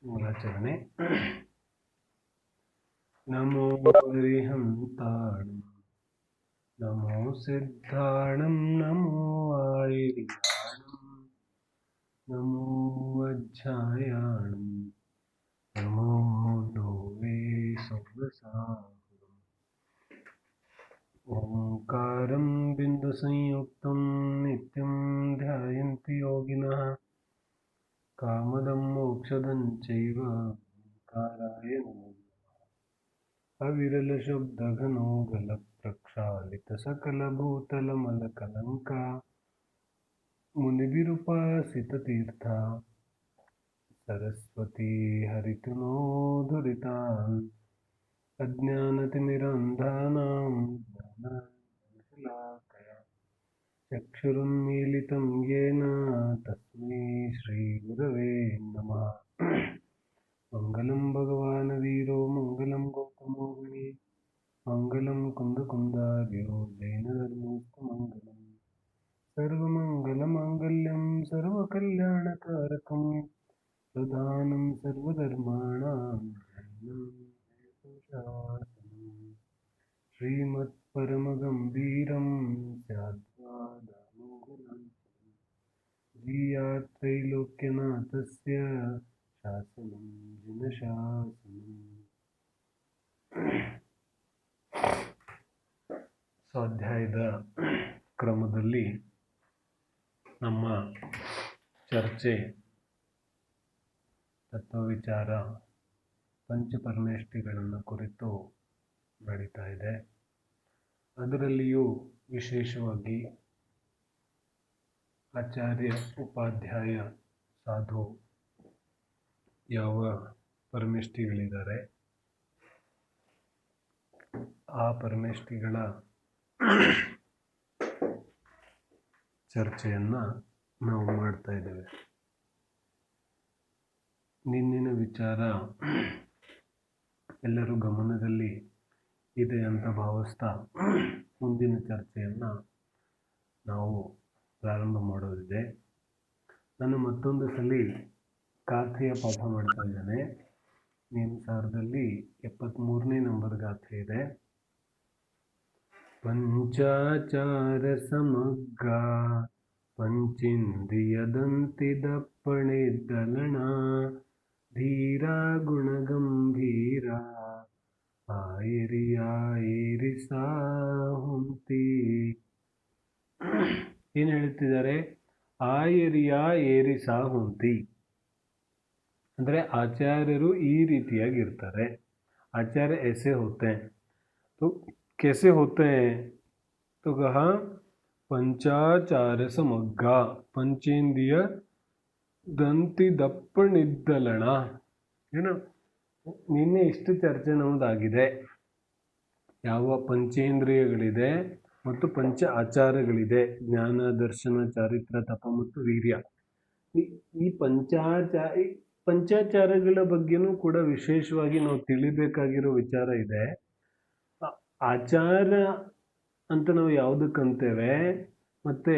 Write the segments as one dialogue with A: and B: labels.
A: ಮೂಲಾಚರಣೆ. ನಮೋ ಹರಿಹಂತಾಣಂ ನಮೋ ಸಿದ್ಧಾಣಂ ನಮೋ ಆಯಿರ್ಯಾಣಂ ನಮೋ ವಜ್ಜಾಯಾಣಂ ನಮೋ ಲೋವೇ ಸೌರಸಾಹುರಂ. ಓಂಕಾರಂ ಬಿಂದು ಸಂಯುಕ್ತಂ ನಿತ್ಯಂ ಧ್ಯಾಯಂತಿ ಯೋಗಿನಃ ಕಾಮದಂ ಮೋಕ್ಷದಂ ಚೈವ ಓಂಕಾರಾಯ ನಮೋ ಅವಿರಲ ಶಬ್ದ ಘನೋಗಲ ಪ್ರಕ್ಷಾಳಿತ ಸಕಲ ಭೂತಲ ಮಲಕಲಂಕ ಮುನಿಭಿರುಪಾಸಿತ ತೀರ್ಥ ಸರಸ್ವತಿ ಹರಿತುನೋಧುರಿತಾನ್ ಅಜ್ಞಾನತಿಮಿರಾಂಧಾನಾಂ ಜ್ಞಾನಶಲಾಕಯ ಚಕ್ಷುರುನ್ಮೀಲಿತಂ ಯೇನ ತಸ್ಮೈ ಶ್ರೀ ಗುರವೇ ನಮಃ. ಮಂಗಲಂ ಭಗವಾನ್ ವೀರೋ ಮಂಗಲಂ ಗೌತಮೋ ಗಣಿ ಮಂಗಲಂ ಕುಂದಕುಂದಾರ್ಯೋ ಜೈನಧರ್ಮೋಸ್ತು ಮಂಗಲಂ ಸರ್ವಮಂಗಲಮಾಂಗಲ್ಯಂ ಸರ್ವಕಲ್ಯಾಣಕಾರಕಂ ಪ್ರಧಾನಂ ಸರ್ವಧರ್ಮಾಣಾಂ ಶ್ರೀಮತ್ಪರಮಗಂಭೀರಂ ಸ್ಯಾದ್ವಾದಾಮೋಘನಾಂತರಂ ತ್ರೈಲೋಕ್ಯನಾಥಸ್ಯ ಶಾಸನಂ ಜಿನಶಾಸನಂ. ಸ್ವಾಧ್ಯಾಯದ ಕ್ರಮದಲ್ಲಿ ನಮ್ಮ ಚರ್ಚೆ ತತ್ವವಿಚಾರ ಪಂಚಪರಮೇಷ್ಠಿಗಳನ್ನು ಕುರಿತು ನಡೀತಾ ಇದೆ. ಅದರಲ್ಲಿಯೂ ವಿಶೇಷವಾಗಿ ಆಚಾರ್ಯ ಉಪಾಧ್ಯಾಯ ಸಾಧು ಯಾವ ಪರಮೇಷ್ಠಿಗಳಿದ್ದಾರೆ ಆ ಪರಮೇಷ್ಠಿಗಳ ಚರ್ಚೆಯನ್ನು ನಾವು ಮಾಡ್ತಾ ಇದ್ದೇವೆ. ನಿನ್ನಿನ ವಿಚಾರ ಎಲ್ಲರೂ ಗಮನದಲ್ಲಿ ಇದೆ ಅಂತ ಭಾವಿಸ್ತಾ ಮುಂದಿನ ಚರ್ಚೆಯನ್ನು ನಾವು ಪ್ರಾರಂಭ ಮಾಡೋದಿದೆ. ನಾನು ಮತ್ತೊಂದು ಸಲ ಗಾಥೆಯ ಪಾಠ ಮಾಡ್ತಾ ಇದ್ದೇನೆ. ನಿಮ್ಮ ಸಾರದಲ್ಲಿ 73ನೇ ನಂಬರ್ ಗಾಥೆ ಇದೆ. ಪಂಚಾಚಾರ ಸಮಗ್ರ ಪಂಚೇಂದ್ರಿಯದಂತಿ ದಪ್ಪಣೆದ್ದಲಣ ಧೀರ ಗುಣಗಂಭೀರ ಆಯಿರಿ ಸಾಹುಂತಿ. ಏನು ಹೇಳ್ತಿದ್ದಾರೆ? ಏರಿ ಸಾಹುಂತಿ ಅಂದರೆ ಆಚಾರ್ಯರು ಈ ರೀತಿಯಾಗಿರ್ತಾರೆ. ಆಚಾರ್ಯ ऐसे होते हैं तो कैसे होते हैं तो कहा पंचाचार समग्र पंचेंद्रिय ದಂತಿ ದಪ್ಪಣಿದ್ದಲಣ. ಏನು ನಿನ್ನೆ ಇಷ್ಟು ಚರ್ಚೆ ನಮ್ಮದಾಗಿದೆ. ಯಾವ ಪಂಚೇಂದ್ರಿಯಗಳಿದೆ ಮತ್ತು ಪಂಚ ಆಚಾರಗಳಿದೆ, ಜ್ಞಾನ, ದರ್ಶನ, ಚಾರಿತ್ರ, ತಪ ಮತ್ತು ವೀರ್ಯ. ಈ ಪಂಚಾಚಾರಗಳ ಬಗ್ಗೆನೂ ಕೂಡ ವಿಶೇಷವಾಗಿ ನಾವು ತಿಳಿಬೇಕಾಗಿರೋ ವಿಚಾರ ಇದೆ. ಆಚಾರ ಅಂತ ನಾವು ಯಾವುದಕ್ಕಂತೇವೆ ಮತ್ತು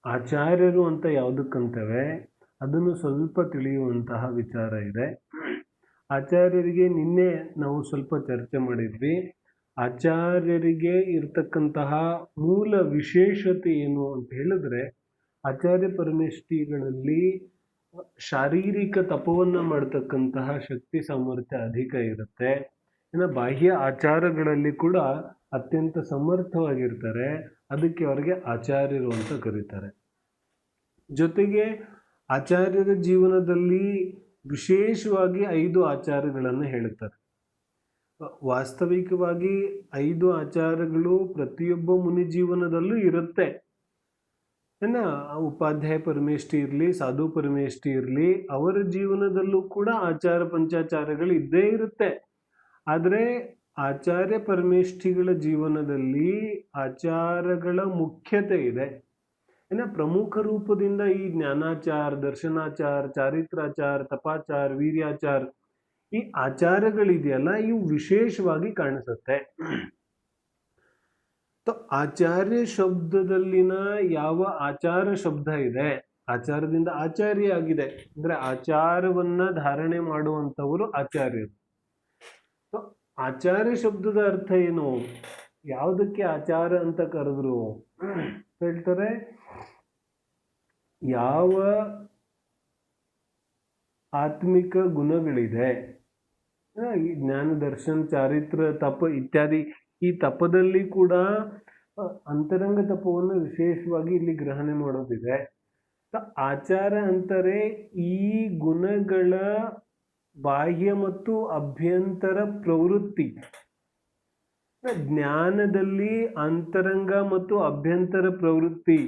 A: ಆಚಾರ್ಯರು ಅಂತ ಯಾವುದಕ್ಕಂತೇವೆ ಅದನ್ನು ಸ್ವಲ್ಪ ತಿಳಿಯುವಂತಹ ವಿಚಾರ ಇದೆ. ಆಚಾರ್ಯರಿಗೆ ನಿನ್ನೆ ನಾವು ಸ್ವಲ್ಪ ಚರ್ಚೆ ಮಾಡಿದ್ವಿ. ಆಚಾರ್ಯರಿಗೆ ಇರ್ತಕ್ಕಂತಹ ಮೂಲ ವಿಶೇಷತೆ ಏನು ಅಂತ ಹೇಳಿದ್ರೆ, ಆಚಾರ್ಯ ಪರಮೇಷ್ಠಿಗಳಲ್ಲಿ ಶಾರೀರಿಕ ತಪವನ್ನು ಮಾಡ್ತಕ್ಕಂತಹ ಶಕ್ತಿ ಸಾಮರ್ಥ್ಯ ಅಧಿಕ ಇರುತ್ತೆ. ಇನ್ನು ಬಾಹ್ಯ ಆಚಾರಗಳಲ್ಲಿ ಕೂಡ ಅತ್ಯಂತ ಸಮರ್ಥವಾಗಿರ್ತಾರೆ. ಅದಕ್ಕೆ ಅವರಿಗೆ ಆಚಾರ್ಯರು ಅಂತ ಕರೀತಾರೆ. ಜೊತೆಗೆ ಆಚಾರ್ಯರ ಜೀವನದಲ್ಲಿ ವಿಶೇಷವಾಗಿ 5 ಆಚಾರಗಳನ್ನು ಹೇಳುತ್ತಾರೆ. ವಾಸ್ತವಿಕವಾಗಿ 5 ಆಚಾರಗಳು ಪ್ರತಿಯೊಬ್ಬ ಮುನಿ ಜೀವನದಲ್ಲೂ ಇರುತ್ತೆ. ಉಪಾಧ್ಯಾಯ ಪರಮೇಷ್ಠಿ ಇರಲಿ, ಸಾಧು ಪರಮೇಷ್ಠಿ ಇರಲಿ, ಅವರ ಜೀವನದಲ್ಲೂ ಕೂಡ ಆಚಾರ ಪಂಚಾಚಾರಗಳು ಇದ್ದೇ ಇರುತ್ತೆ. ಆದರೆ ಆಚಾರ್ಯ ಪರಮೇಷ್ಠಿಗಳ ಜೀವನದಲ್ಲಿ ಆಚಾರಗಳ ಮುಖ್ಯತೆ ಇದೆ. ಪ್ರಮುಖ ರೂಪದಿಂದ ಈ ಜ್ಞಾನಾಚಾರ, ದರ್ಶನಾಚಾರ, ಚಾರಿತ್ರಾಚಾರ, ತಪಾಚಾರ, ವೀರ್ಯಾಚಾರ ಈ ಆಚಾರಗಳಿದೆಯಲ್ಲ ಇವು ವಿಶೇಷವಾಗಿ ಕಾಣಿಸುತ್ತೆ. ಆಚಾರ್ಯ ಶಬ್ದದಲ್ಲಿನ ಯಾವ ಆಚಾರ ಶಬ್ದ ಇದೆ ಆಚಾರದಿಂದ ಆಚಾರ್ಯ ಆಗಿದೆ ಅಂದ್ರೆ ಆಚಾರವನ್ನ ಧಾರಣೆ ಮಾಡುವಂತವರು ಆಚಾರ್ಯರು. ಆಚಾರ್ಯ ಶಬ್ದದ ಅರ್ಥ ಏನು, ಯಾವುದಕ್ಕೆ ಆಚಾರ ಅಂತ ಕರೆದ್ರು ಹೇಳ್ತಾರೆ, ಯಾವ ಆತ್ಮಿಕ ಗುಣಗಳಿದೆ, ಈ ಜ್ಞಾನ ದರ್ಶನ ಚಾರಿತ್ರ ತಪ ಇತ್ಯಾದಿ, ಈ ತಪದಲ್ಲಿ ಕೂಡ ಅಂತರಂಗ ತಪವನ್ನು ವಿಶೇಷವಾಗಿ ಇಲ್ಲಿ ಗ್ರಹಣೆ ಮಾಡೋದಿದೆ. ಆಚಾರ ಅಂತಾರೆ ಈ ಗುಣಗಳ ಬಾಹ್ಯ ಮತ್ತು ಅಭ್ಯಂತರ ಪ್ರವೃತ್ತಿ. ಜ್ಞಾನದಲ್ಲಿ ಅಂತರಂಗ ಮತ್ತು ಅಭ್ಯಂತರ ಪ್ರವೃತ್ತಿ,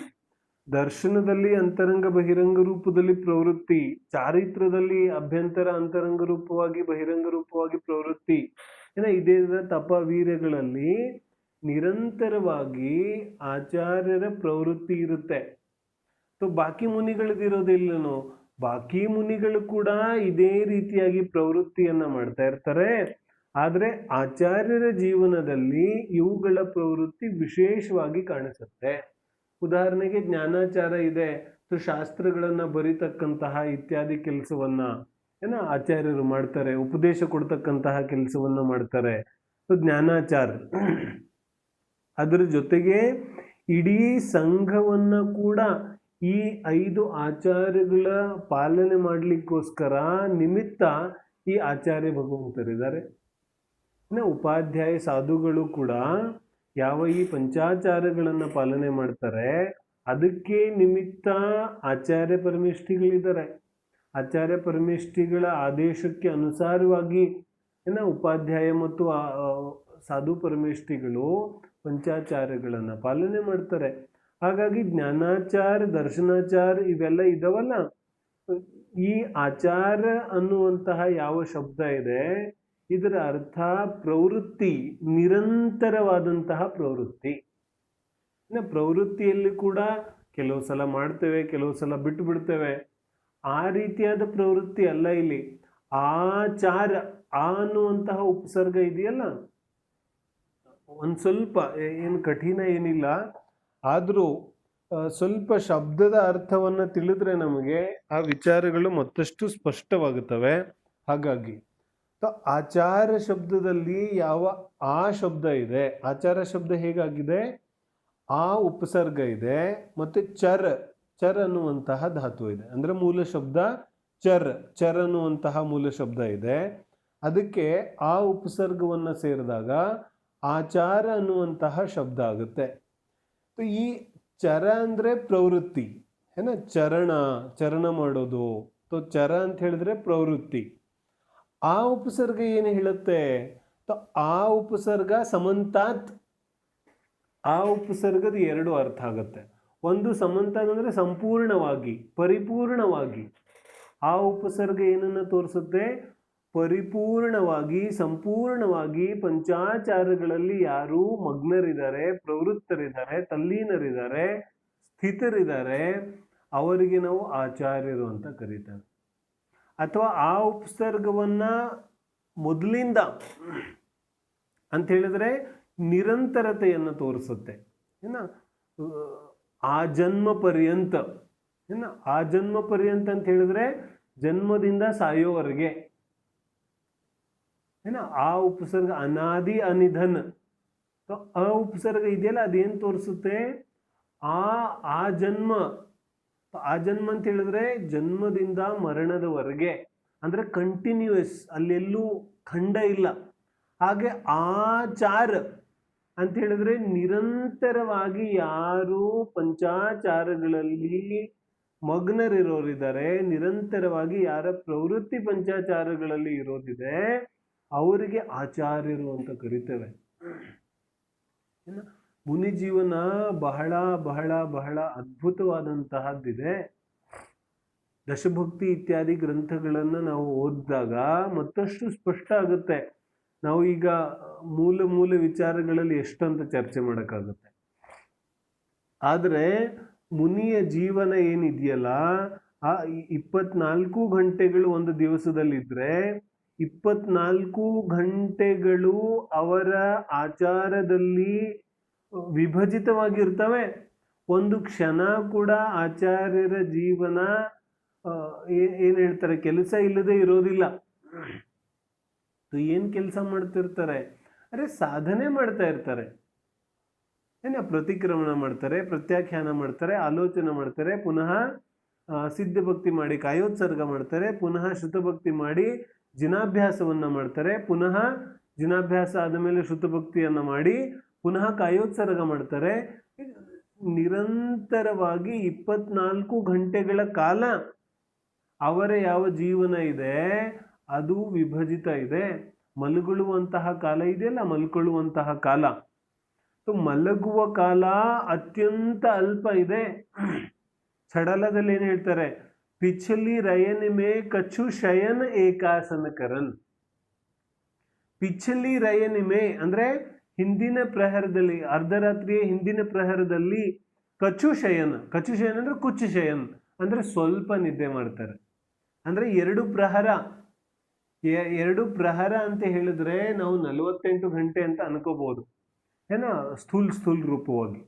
A: ದರ್ಶನದಲ್ಲಿ ಅಂತರಂಗ ಬಹಿರಂಗ ರೂಪದಲ್ಲಿ ಪ್ರವೃತ್ತಿ, ಚಾರಿತ್ರದಲ್ಲಿ ಅಭ್ಯಂತರ ಅಂತರಂಗ ರೂಪವಾಗಿ ಬಹಿರಂಗ ರೂಪವಾಗಿ ಪ್ರವೃತ್ತಿ. ಇದೇ ತಪ ವೀರ್ಯಗಳಲ್ಲಿ ನಿರಂತರವಾಗಿ ಆಚಾರ್ಯರ ಪ್ರವೃತ್ತಿ ಇರುತ್ತೆ. ಬಾಕಿ ಮುನಿಗಳದಿರೋದಿಲ್ಲನೋ, ಬಾಕಿ ಮುನಿಗಳು ಕೂಡ ಇದೇ ರೀತಿಯಾಗಿ ಪ್ರವೃತ್ತಿಯನ್ನ ಮಾಡ್ತಾ ಇರ್ತಾರೆ. ಆದ್ರೆ ಆಚಾರ್ಯರ ಜೀವನದಲ್ಲಿ ಇವುಗಳ ಪ್ರವೃತ್ತಿ ವಿಶೇಷವಾಗಿ ಕಾಣಿಸುತ್ತೆ. ಉದಾಹರಣೆಗೆ ಜ್ಞಾನಾಚಾರ ಇದೆ, ಶಾಸ್ತ್ರಗಳನ್ನ ಬರೀತಕ್ಕಂತಹ ಇತ್ಯಾದಿ ಕೆಲಸವನ್ನ ಆಚಾರ್ಯರು ಮಾಡ್ತಾರೆ, ಉಪದೇಶ ಕೊಡ್ತಕ್ಕಂತಹ ಕೆಲಸವನ್ನ ಮಾಡ್ತಾರೆ, ಜ್ಞಾನಾಚಾರ. ಅದರ ಜೊತೆಗೆ ಇಡೀ ಸಂಘವನ್ನ ಕೂಡ ಈ 5 ಆಚಾರ್ಯಗಳ ಪಾಲನೆ ಮಾಡ್ಲಿಕ್ಕೋಸ್ಕರ ನಿಮಿತ್ತ ಈ ಆಚಾರ್ಯ ಭಗವಂತರಿದ್ದಾರೆ. ಉಪಾಧ್ಯಾಯ ಸಾಧುಗಳು ಕೂಡ ಯಾವ ಈ ಪಂಚಾಚಾರಗಳನ್ನ ಪಾಲನೆ ಮಾಡ್ತಾರೆ, ಅದಕ್ಕೆ ನಿಮಿತ್ತ ಆಚಾರ್ಯ ಪರಮೇಷ್ಠಿಗಳಿದ್ದಾರೆ. ಆಚಾರ್ಯ ಪರಮೇಷ್ಠಿಗಳ ಆದೇಶಕ್ಕೆ ಅನುಸಾರವಾಗಿ ಉಪಾಧ್ಯಾಯ ಮತ್ತು ಸಾಧು ಪರಮೇಷ್ಠಿಗಳು ಪಂಚಾಚಾರಗಳನ್ನ ಪಾಲನೆ ಮಾಡ್ತಾರೆ. ಹಾಗಾಗಿ ಜ್ಞಾನಾಚಾರ, ದರ್ಶನಾಚಾರ ಇವೆಲ್ಲ ಇದಾವಲ್ಲ, ಈ ಆಚಾರ ಅನ್ನುವಂತಹ ಯಾವ ಶಬ್ದ ಇದೆ, ಇದರ ಅರ್ಥ ಪ್ರವೃತ್ತಿ, ನಿರಂತರವಾದಂತಹ ಪ್ರವೃತ್ತಿ. ಪ್ರವೃತ್ತಿಯಲ್ಲಿ ಕೂಡ ಕೆಲವು ಸಲ ಮಾಡ್ತೇವೆ, ಕೆಲವು ಸಲ ಬಿಟ್ಟು ಬಿಡ್ತೇವೆ, ಆ ರೀತಿಯಾದ ಪ್ರವೃತ್ತಿ ಅಲ್ಲ ಇಲ್ಲಿ. ಆಚಾರ ಅನ್ನುವಂತಹ ಉಪಸರ್ಗ ಇದೆಯಲ್ಲ, ಒಂದ್ ಸ್ವಲ್ಪ ಏನು ಕಠಿಣ ಏನಿಲ್ಲ, ಆದ್ರೂ ಸ್ವಲ್ಪ ಶಬ್ದದ ಅರ್ಥವನ್ನ ತಿಳಿದ್ರೆ ನಮಗೆ ಆ ವಿಚಾರಗಳು ಮತ್ತಷ್ಟು ಸ್ಪಷ್ಟವಾಗುತ್ತವೆ. ಹಾಗಾಗಿ ಆಚಾರ ಶಬ್ದದಲ್ಲಿ ಯಾವ ಆ ಶಬ್ದ ಇದೆ, ಆಚಾರ ಶಬ್ದ ಹೇಗಾಗಿದೆ, ಆ ಉಪಸರ್ಗ ಇದೆ, ಮತ್ತೆ ಚರ್ ಅನ್ನುವಂತಹ ಧಾತು ಇದೆ. ಅಂದ್ರೆ ಮೂಲ ಶಬ್ದ ಚರ್ ಅನ್ನುವಂತಹ ಮೂಲ ಶಬ್ದ ಇದೆ. ಅದಕ್ಕೆ ಆ ಉಪಸರ್ಗವನ್ನ ಸೇರಿದಾಗ ಆಚಾರ ಅನ್ನುವಂತಹ ಶಬ್ದ ಆಗುತ್ತೆ. ಈ ಚರ ಅಂದ್ರೆ ಪ್ರವೃತ್ತಿ, ಚರಣ ಮಾಡೋದು. ಚರ ಅಂತ ಹೇಳಿದ್ರೆ ಪ್ರವೃತ್ತಿ. ಆ ಉಪಸರ್ಗ ಏನು ಹೇಳುತ್ತೆ, ಆ ಉಪಸರ್ಗ ಸಮಂತಾತ್. ಆ ಉಪಸರ್ಗದ 2 ಅರ್ಥ ಆಗುತ್ತೆ. ಒಂದು ಸಮಂತಾತ್ ಅಂದ್ರೆ ಸಂಪೂರ್ಣವಾಗಿ, ಪರಿಪೂರ್ಣವಾಗಿ. ಆ ಉಪಸರ್ಗ ಏನನ್ನ ತೋರಿಸುತ್ತೆ, ಪರಿಪೂರ್ಣವಾಗಿ, ಸಂಪೂರ್ಣವಾಗಿ ಪಂಚಾಚಾರಗಳಲ್ಲಿ ಯಾರು ಮಗ್ನರಿದ್ದಾರೆ, ಪ್ರವೃತ್ತರಿದ್ದಾರೆ, ತಲ್ಲೀನರಿದ್ದಾರೆ, ಸ್ಥಿತರಿದ್ದಾರೆ, ಅವರಿಗೆ ನಾವು ಆಚಾರ್ಯರು ಅಂತ ಕರೀತಾರೆ. ಅಥವಾ ಆ ಉಪಸರ್ಗವನ್ನ ಮೊದಲಿಂದ ಅಂತ ಹೇಳಿದ್ರೆ ನಿರಂತರತೆಯನ್ನು ತೋರಿಸುತ್ತೆ. ಆ ಜನ್ಮ ಪರ್ಯಂತ. ಆ ಜನ್ಮ ಪರ್ಯಂತ ಅಂತ ಹೇಳಿದ್ರೆ ಜನ್ಮದಿಂದ ಸಾಯೋವರೆಗೆ. ಆ ಉಪಸರ್ಗ ಅನಾದಿ ಅನಿಧನ್. ಆ ಉಪಸರ್ಗ ಇದೆಯಲ್ಲ, ಅದೇನ್ ತೋರಿಸುತ್ತೆ, ಆ ಜನ್ಮ. ಆ ಜನ್ಮ ಅಂತ ಹೇಳಿದ್ರೆ ಜನ್ಮದಿಂದ ಮರಣದವರೆಗೆ, ಅಂದ್ರೆ ಕಂಟಿನ್ಯೂಯಸ್, ಅಲ್ಲೆಲ್ಲೂ ಖಂಡ ಇಲ್ಲ. ಹಾಗೆ ಆಚಾರ ಅಂತ ಹೇಳಿದ್ರೆ ನಿರಂತರವಾಗಿ ಯಾರು ಪಂಚಾಚಾರಗಳಲ್ಲಿ ಮಗ್ನರಿರೋರಿದ್ದಾರೆ, ನಿರಂತರವಾಗಿ ಯಾರ ಪ್ರವೃತ್ತಿ ಪಂಚಾಚಾರಗಳಲ್ಲಿ ಇರೋದಿದೆ, ಅವರಿಗೆ ಆಚಾರ್ಯರು ಅಂತ ಕರಿತೇವೆ. ಮುನಿ ಜೀವನ ಬಹಳ ಬಹಳ ಬಹಳ ಅದ್ಭುತವಾದಂತಹದ್ದಿದೆ. ದಶಭಕ್ತಿ ಇತ್ಯಾದಿ ಗ್ರಂಥಗಳನ್ನ ನಾವು ಓದಿದಾಗ ಮತ್ತಷ್ಟು ಸ್ಪಷ್ಟ ಆಗುತ್ತೆ. ನಾವು ಈಗ ಮೂಲ ವಿಚಾರಗಳಲ್ಲಿ ಎಷ್ಟಂತ ಚರ್ಚೆ ಮಾಡಕ್ಕಾಗುತ್ತೆ. ಆದ್ರೆ ಮುನಿಯ ಜೀವನ ಏನಿದೆಯಲ್ಲ, ಆ 24 ಗಂಟೆಗಳು ಒಂದು ದಿವಸದಲ್ಲಿದ್ರೆ 24 ಗಂಟೆಗಳು ಅವರ ಆಚಾರದಲ್ಲಿ ವಿಭಜಿತವಾಗಿರ್ತವೆ. ಒಂದು ಕ್ಷಣ ಕೂಡ ಆಚಾರ್ಯರ ಜೀವನ ಏನ್ ಹೇಳ್ತಾರೆ, ಕೆಲಸ ಇಲ್ಲದೆ ಇರೋದಿಲ್ಲ. ಏನ್ ಕೆಲಸ ಮಾಡ್ತಿರ್ತಾರೆ? ಅರೆ ಸಾಧನೆ ಮಾಡ್ತಾ ಇರ್ತಾರೆ. ಪ್ರತಿಕ್ರಮಣ ಮಾಡ್ತಾರೆ, ಪ್ರತ್ಯಾಖ್ಯಾನ ಮಾಡ್ತಾರೆ, ಆಲೋಚನೆ ಮಾಡ್ತಾರೆ, ಪುನಃ ಸಿದ್ಧ ಭಕ್ತಿ ಮಾಡಿ ಕಾಯೋತ್ಸರ್ಗ ಮಾಡ್ತಾರೆ, ಪುನಃ ಶ್ರುತಭಕ್ತಿ ಮಾಡಿ ಜಿನಾಭ್ಯಾಸವನ್ನ ಮಾಡ್ತಾರೆ, ಪುನಃ ಜಿನಾಭ್ಯಾಸ ಆದ ಮೇಲೆ ಶ್ರುತಭಕ್ತಿಯನ್ನ ಮಾಡಿ ಪುನಃ ಕಾಯೋತ್ಸರ್ಗ ಮಾಡ್ತಾರೆ. ನಿರಂತರವಾಗಿ 24 ಗಂಟೆಗಳ ಕಾಲ ಅವರ ಯಾವ ಜೀವನ ಇದೆ ಅದು ವಿಭಜಿತ ಇದೆ. ಮಲಗುವಂತಹ ಕಾಲ ಇದೆಯಲ್ಲ, ಮಲ್ಕೊಳ್ಳುವಂತಹ ಕಾಲ, ಮಲಗುವ ಕಾಲ ಅತ್ಯಂತ ಅಲ್ಪ ಇದೆ. ಸಡಲದಲ್ಲಿ ಏನ್ ಹೇಳ್ತಾರೆ? ಪಿಛಲಿ ರಯನ್ ಮೇ ಕಚ್ಚು ಶಯನ್ ಏಕಾಸನ ಕರನ್. ಪಿಛಲಿ ರಯನ್ ಮೇ ಅಂದ್ರೆ ಹಿಂದಿನ ಪ್ರಹರದಲ್ಲಿ, ಅರ್ಧರಾತ್ರಿಯ ಹಿಂದಿನ ಪ್ರಹರದಲ್ಲಿ ಕಚ್ಚು ಶಯನ್ ಅಂದ್ರೆ ಕುಚ್ಚು ಶಯನ್ ಅಂದ್ರೆ ಸ್ವಲ್ಪ ನಿದ್ದೆ ಮಾಡ್ತಾರೆ. ಅಂದ್ರೆ 2 ಪ್ರಹರ ಅಂತ ಹೇಳಿದ್ರೆ ನಾವು 48 ಗಂಟೆ ಅಂತ ಅನ್ಕೋಬಹುದು, ಏನೋ ಸ್ಥೂಲ್ ರೂಪವಾಗಿ.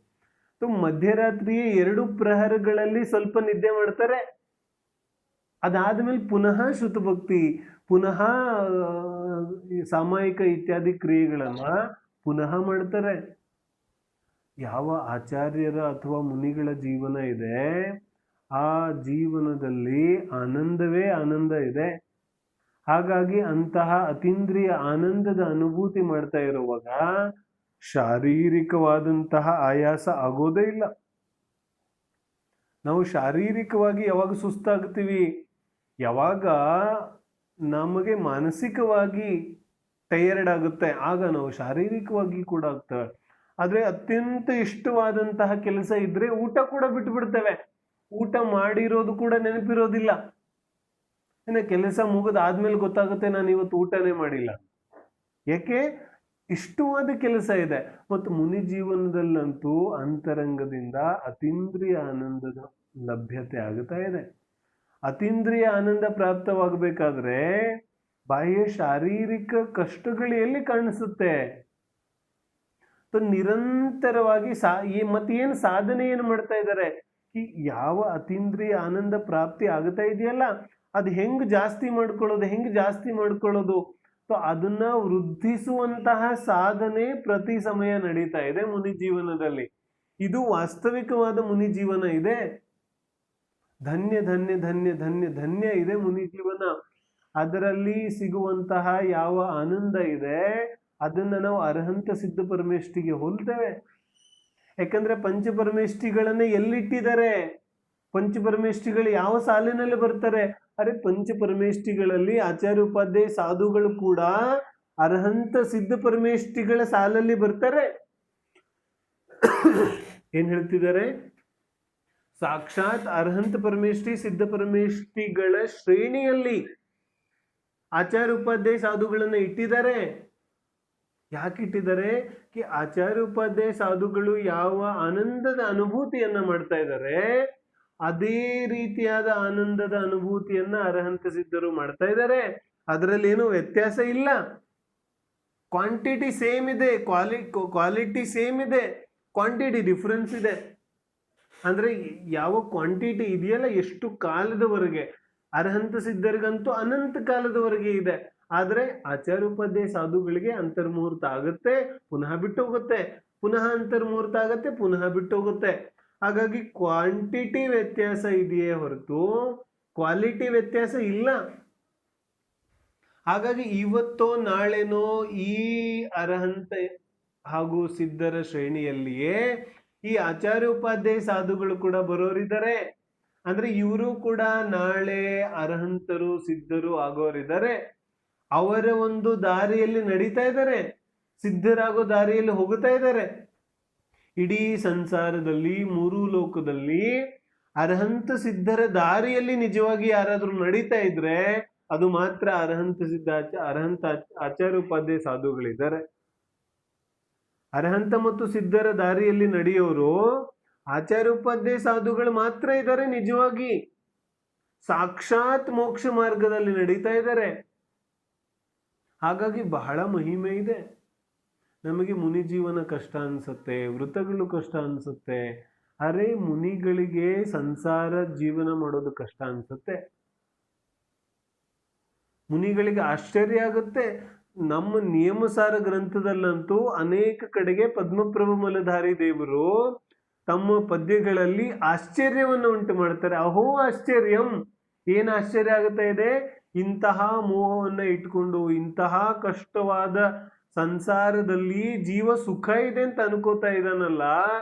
A: ಮಧ್ಯರಾತ್ರಿಯ 2 ಪ್ರಹರಗಳಲ್ಲಿ ಸ್ವಲ್ಪ ನಿದ್ದೆ ಮಾಡ್ತಾರೆ. ಅದಾದ್ಮೇಲೆ ಪುನಃ ಶ್ರುತಭಕ್ತಿ, ಪುನಃ ಸಾಮಾಯಿಕ ಇತ್ಯಾದಿ ಕ್ರಿಯೆಗಳನ್ನ ಪುನಃ ಮಾಡ್ತಾರೆ. ಯಾವ ಆಚಾರ್ಯರ ಅಥವಾ ಮುನಿಗಳ ಜೀವನ ಇದೆ ಆ ಜೀವನದಲ್ಲಿ ಆನಂದವೇ ಆನಂದ ಇದೆ. ಹಾಗಾಗಿ ಅಂತಹ ಅತೀಂದ್ರಿಯ ಆನಂದದ ಅನುಭೂತಿ ಮಾಡ್ತಾ ಇರುವಾಗ ಶಾರೀರಿಕವಾದಂತಹ ಆಯಾಸ ಆಗೋದೇ ಇಲ್ಲ. ನಾವು ಶಾರೀರಿಕವಾಗಿ ಯಾವಾಗ ಸುಸ್ತಾಗ್ತೀವಿ, ಯಾವಾಗ ನಮಗೆ ಮಾನಸಿಕವಾಗಿ ಟಯರ್ಡ್ ಆಗುತ್ತೆ, ಆಗ ನಾವು ಶಾರೀರಿಕವಾಗಿ ಕೂಡ ಆಗ್ತೇವೆ. ಆದ್ರೆ ಅತ್ಯಂತ ಇಷ್ಟವಾದಂತಹ ಕೆಲಸ ಇದ್ರೆ ಊಟ ಕೂಡ ಬಿಟ್ಟು ಬಿಡ್ತೇವೆ. ಊಟ ಮಾಡಿರೋದು ಕೂಡ ನೆನಪಿರೋದಿಲ್ಲ. ಕೆಲಸ ಮುಗಿದಾದ್ಮೇಲೆ ಗೊತ್ತಾಗುತ್ತೆ ನಾನು ಇವತ್ತು ಊಟನೇ ಮಾಡಿಲ್ಲ. ಯಾಕೆ? ಇಷ್ಟವಾದ ಕೆಲಸ ಇದೆ. ಮತ್ತು ಮುನಿ ಜೀವನದಲ್ಲಂತೂ ಅಂತರಂಗದಿಂದ ಅತೀಂದ್ರಿಯ ಆನಂದದ ಲಭ್ಯತೆ ಆಗುತ್ತಾ ಇದೆ. ಅತೀಂದ್ರಿಯ ಆನಂದ ಪ್ರಾಪ್ತವಾಗಬೇಕಾದ್ರೆ ಬಾಹ್ಯ ಶಾರೀರಿಕ ಕಷ್ಟಗಳು ಎಲ್ಲಿ ಕಾಣಿಸುತ್ತೆ? ನಿರಂತರವಾಗಿ ಮತ್ತೇನು ಸಾಧನೆ ಏನು ಮಾಡ್ತಾ ಇದ್ದಾರೆ? ಯಾವ ಅತೀಂದ್ರಿಯ ಆನಂದ ಪ್ರಾಪ್ತಿ ಆಗುತ್ತಾ ಇದೆಯಲ್ಲ, ಅದು ಹೆಂಗ್ ಜಾಸ್ತಿ ಮಾಡ್ಕೊಳ್ಳೋದು ಅದನ್ನ ವೃದ್ಧಿಸುವಂತಹ ಸಾಧನೆ ಪ್ರತಿ ಸಮಯ ನಡೀತಾ ಇದೆ ಮುನಿ ಜೀವನದಲ್ಲಿ. ಇದು ವಾಸ್ತವಿಕವಾದ ಮುನಿ ಜೀವನ ಇದೆ. ಧನ್ಯ ಧನ್ಯ ಧನ್ಯ ಧನ್ಯ ಧನ್ಯ ಇದೆ ಮುನಿ ಜೀವನ. ಅದರಲ್ಲಿ ಸಿಗುವಂತಹ ಯಾವ ಆನಂದ ಇದೆ ಅದನ್ನ ನಾವು ಅರ್ಹಂತ ಸಿದ್ಧ ಪರಮೇಷ್ಠಿಗೆ ಹೋಲ್ತೇವೆ. ಯಾಕಂದ್ರೆ ಪಂಚಪರಮೇಷ್ಠಿಗಳನ್ನ ಎಲ್ಲಿಟ್ಟಿದ್ದಾರೆ? ಪಂಚಪರಮೇಷ್ಠಿಗಳು ಯಾವ ಸಾಲಿನಲ್ಲಿ ಬರ್ತಾರೆ? ಅರೆ ಪಂಚಪರಮೇಷ್ಠಿಗಳಲ್ಲಿ ಆಚಾರ್ಯ ಉಪಾಧ್ಯಾಯ ಸಾಧುಗಳು ಕೂಡ ಅರ್ಹಂತ ಸಿದ್ಧ ಪರಮೇಷ್ಠಿಗಳ ಸಾಲಲ್ಲಿ ಬರ್ತಾರೆ. ಏನ್ ಹೇಳ್ತಿದ್ದಾರೆ? ಸಾಕ್ಷಾತ್ ಅರ್ಹಂತ ಪರಮೇಷ್ಠಿ ಸಿದ್ಧ ಪರಮೇಷ್ಠಿಗಳ ಶ್ರೇಣಿಯಲ್ಲಿ ಆಚಾರ್ಯ ಉಪಾಧ್ಯಾಯ ಸಾಧುಗಳನ್ನ ಇಟ್ಟಿದ್ದಾರೆ. ಯಾಕೆ ಇಟ್ಟಿದ್ದಾರೆ? ಆಚಾರ್ಯ ಉಪಾಧ್ಯಾಯ ಸಾಧುಗಳು ಯಾವ ಆನಂದದ ಅನುಭೂತಿಯನ್ನ ಮಾಡ್ತಾ ಇದ್ದಾರೆ ಅದೇ ರೀತಿಯಾದ ಆನಂದದ ಅನುಭೂತಿಯನ್ನ ಅರ್ಹಂತ ಸಿದ್ಧರು ಮಾಡ್ತಾ ಇದ್ದಾರೆ. ಅದರಲ್ಲಿ ಏನು ವ್ಯತ್ಯಾಸ ಇಲ್ಲ. ಕ್ವಾಂಟಿಟಿ ಸೇಮ್ ಇದೆ, ಕ್ವಾಲಿಟಿ ಸೇಮ್ ಇದೆ, ಕ್ವಾಂಟಿಟಿ ಡಿಫರೆನ್ಸ್ ಇದೆ. ಅಂದ್ರೆ ಯಾವ ಕ್ವಾಂಟಿಟಿ ಇದೆಯಲ್ಲ, ಎಷ್ಟು ಕಾಲದವರೆಗೆ, ಅರ್ಹಂತ ಸಿದ್ಧರಿಗಂತೂ ಅನಂತ ಕಾಲದವರೆಗೆ ಇದೆ. ಆದ್ರೆ ಆಚಾರ್ಯ ಉಪಾಧ್ಯಾಯ ಸಾಧುಗಳಿಗೆ ಅಂತರ್ಮುಹೂರ್ತ ಆಗುತ್ತೆ, ಪುನಃ ಬಿಟ್ಟು ಹೋಗುತ್ತೆ, ಪುನಃ ಅಂತರ್ಮುಹೂರ್ತ ಆಗುತ್ತೆ, ಪುನಃ ಬಿಟ್ಟು ಹೋಗುತ್ತೆ. ಹಾಗಾಗಿ ಕ್ವಾಂಟಿಟಿ ವ್ಯತ್ಯಾಸ ಇದೆಯೇ ಹೊರತು ಕ್ವಾಲಿಟಿ ವ್ಯತ್ಯಾಸ ಇಲ್ಲ. ಹಾಗಾಗಿ ಇವತ್ತೋ ನಾಳೆನೋ ಈ ಅರ್ಹಂತ ಹಾಗೂ ಸಿದ್ಧರ ಶ್ರೇಣಿಯಲ್ಲಿಯೇ ಈ ಆಚಾರ್ಯ ಉಪಾಧ್ಯಾಯ ಸಾಧುಗಳು ಕೂಡ ಬರೋರಿದ್ದಾರೆ. ಅಂದ್ರೆ ಇವರು ಕೂಡ ನಾಳೆ ಅರ್ಹಂತರು ಸಿದ್ಧರು ಆಗೋರಿದ್ದಾರೆ. ಅವರ ಒಂದು ದಾರಿಯಲ್ಲಿ ನಡೀತಾ ಇದ್ದಾರೆ, ಸಿದ್ಧರಾಗೋ ದಾರಿಯಲ್ಲಿ ಹೋಗುತ್ತಾ ಇದ್ದಾರೆ. ಇಡೀ ಸಂಸಾರದಲ್ಲಿ 3 ಲೋಕದಲ್ಲಿ ಅರ್ಹಂತ ಸಿದ್ಧರ ದಾರಿಯಲ್ಲಿ ನಿಜವಾಗಿ ಯಾರಾದ್ರೂ ನಡೀತಾ ಇದ್ರೆ ಅದು ಮಾತ್ರ ಅರ್ಹಂತ ಆಚಾರ್ಯ ಉಪಾಧ್ಯಾಯ ಸಾಧುಗಳಿದ್ದಾರೆ. ಅರ್ಹಂತ ಮತ್ತು ಸಿದ್ಧರ ದಾರಿಯಲ್ಲಿ ನಡೆಯೋರು ಆಚಾರ್ಯ ಉಪಾಧ್ಯಾಯ ಸಾಧುಗಳು ಮಾತ್ರ ಇದ್ದಾರೆ. ನಿಜವಾಗಿ ಸಾಕ್ಷಾತ್ ಮೋಕ್ಷ ಮಾರ್ಗದಲ್ಲಿ ನಡೀತಾ ಇದ್ದಾರೆ. ಹಾಗಾಗಿ ಬಹಳ ಮಹಿಮೆ ಇದೆ. ನಮಗೆ ಮುನಿ ಜೀವನ ಕಷ್ಟ ಅನ್ಸುತ್ತೆ, ವೃತಗಳು ಕಷ್ಟ ಅನ್ಸುತ್ತೆ, ಅರೆ ಮುನಿಗಳಿಗೆ ಸಂಸಾರ ಜೀವನ ಮಾಡೋದು ಕಷ್ಟ ಅನ್ಸುತ್ತೆ. ಮುನಿಗಳಿಗೆ ಆಶ್ಚರ್ಯ ಆಗುತ್ತೆ. ನಮ್ಮ ನಿಯಮಸಾರ ಗ್ರಂಥದಲ್ಲಂತೂ ಅನೇಕ ಕಡೆಗೆ ಪದ್ಮಪ್ರಭ ಮಲಧಾರಿ ದೇವರು ತಮ್ಮ ಪದ್ಯಗಳಲ್ಲಿ ಆಶ್ಚರ್ಯವನ್ನು ಉಂಟು ಮಾಡ್ತಾರೆ. ಅಹೋ ಆಶ್ಚರ್ಯಂ, ಏನ್ ಆಶ್ಚರ್ಯ ಆಗುತ್ತಾ ಇದೆ, ಇಂತಹ ಮೋಹವನ್ನ ಇಟ್ಕೊಂಡು ಇಂತಹ ಕಷ್ಟವಾದ ಸಂಸಾರದಲ್ಲಿ ಜೀವ ಸುಖ ಇದೆ ಅಂತ ಅನ್ಕೋತಾ ಇದ್ದಾನಲ್ಲ,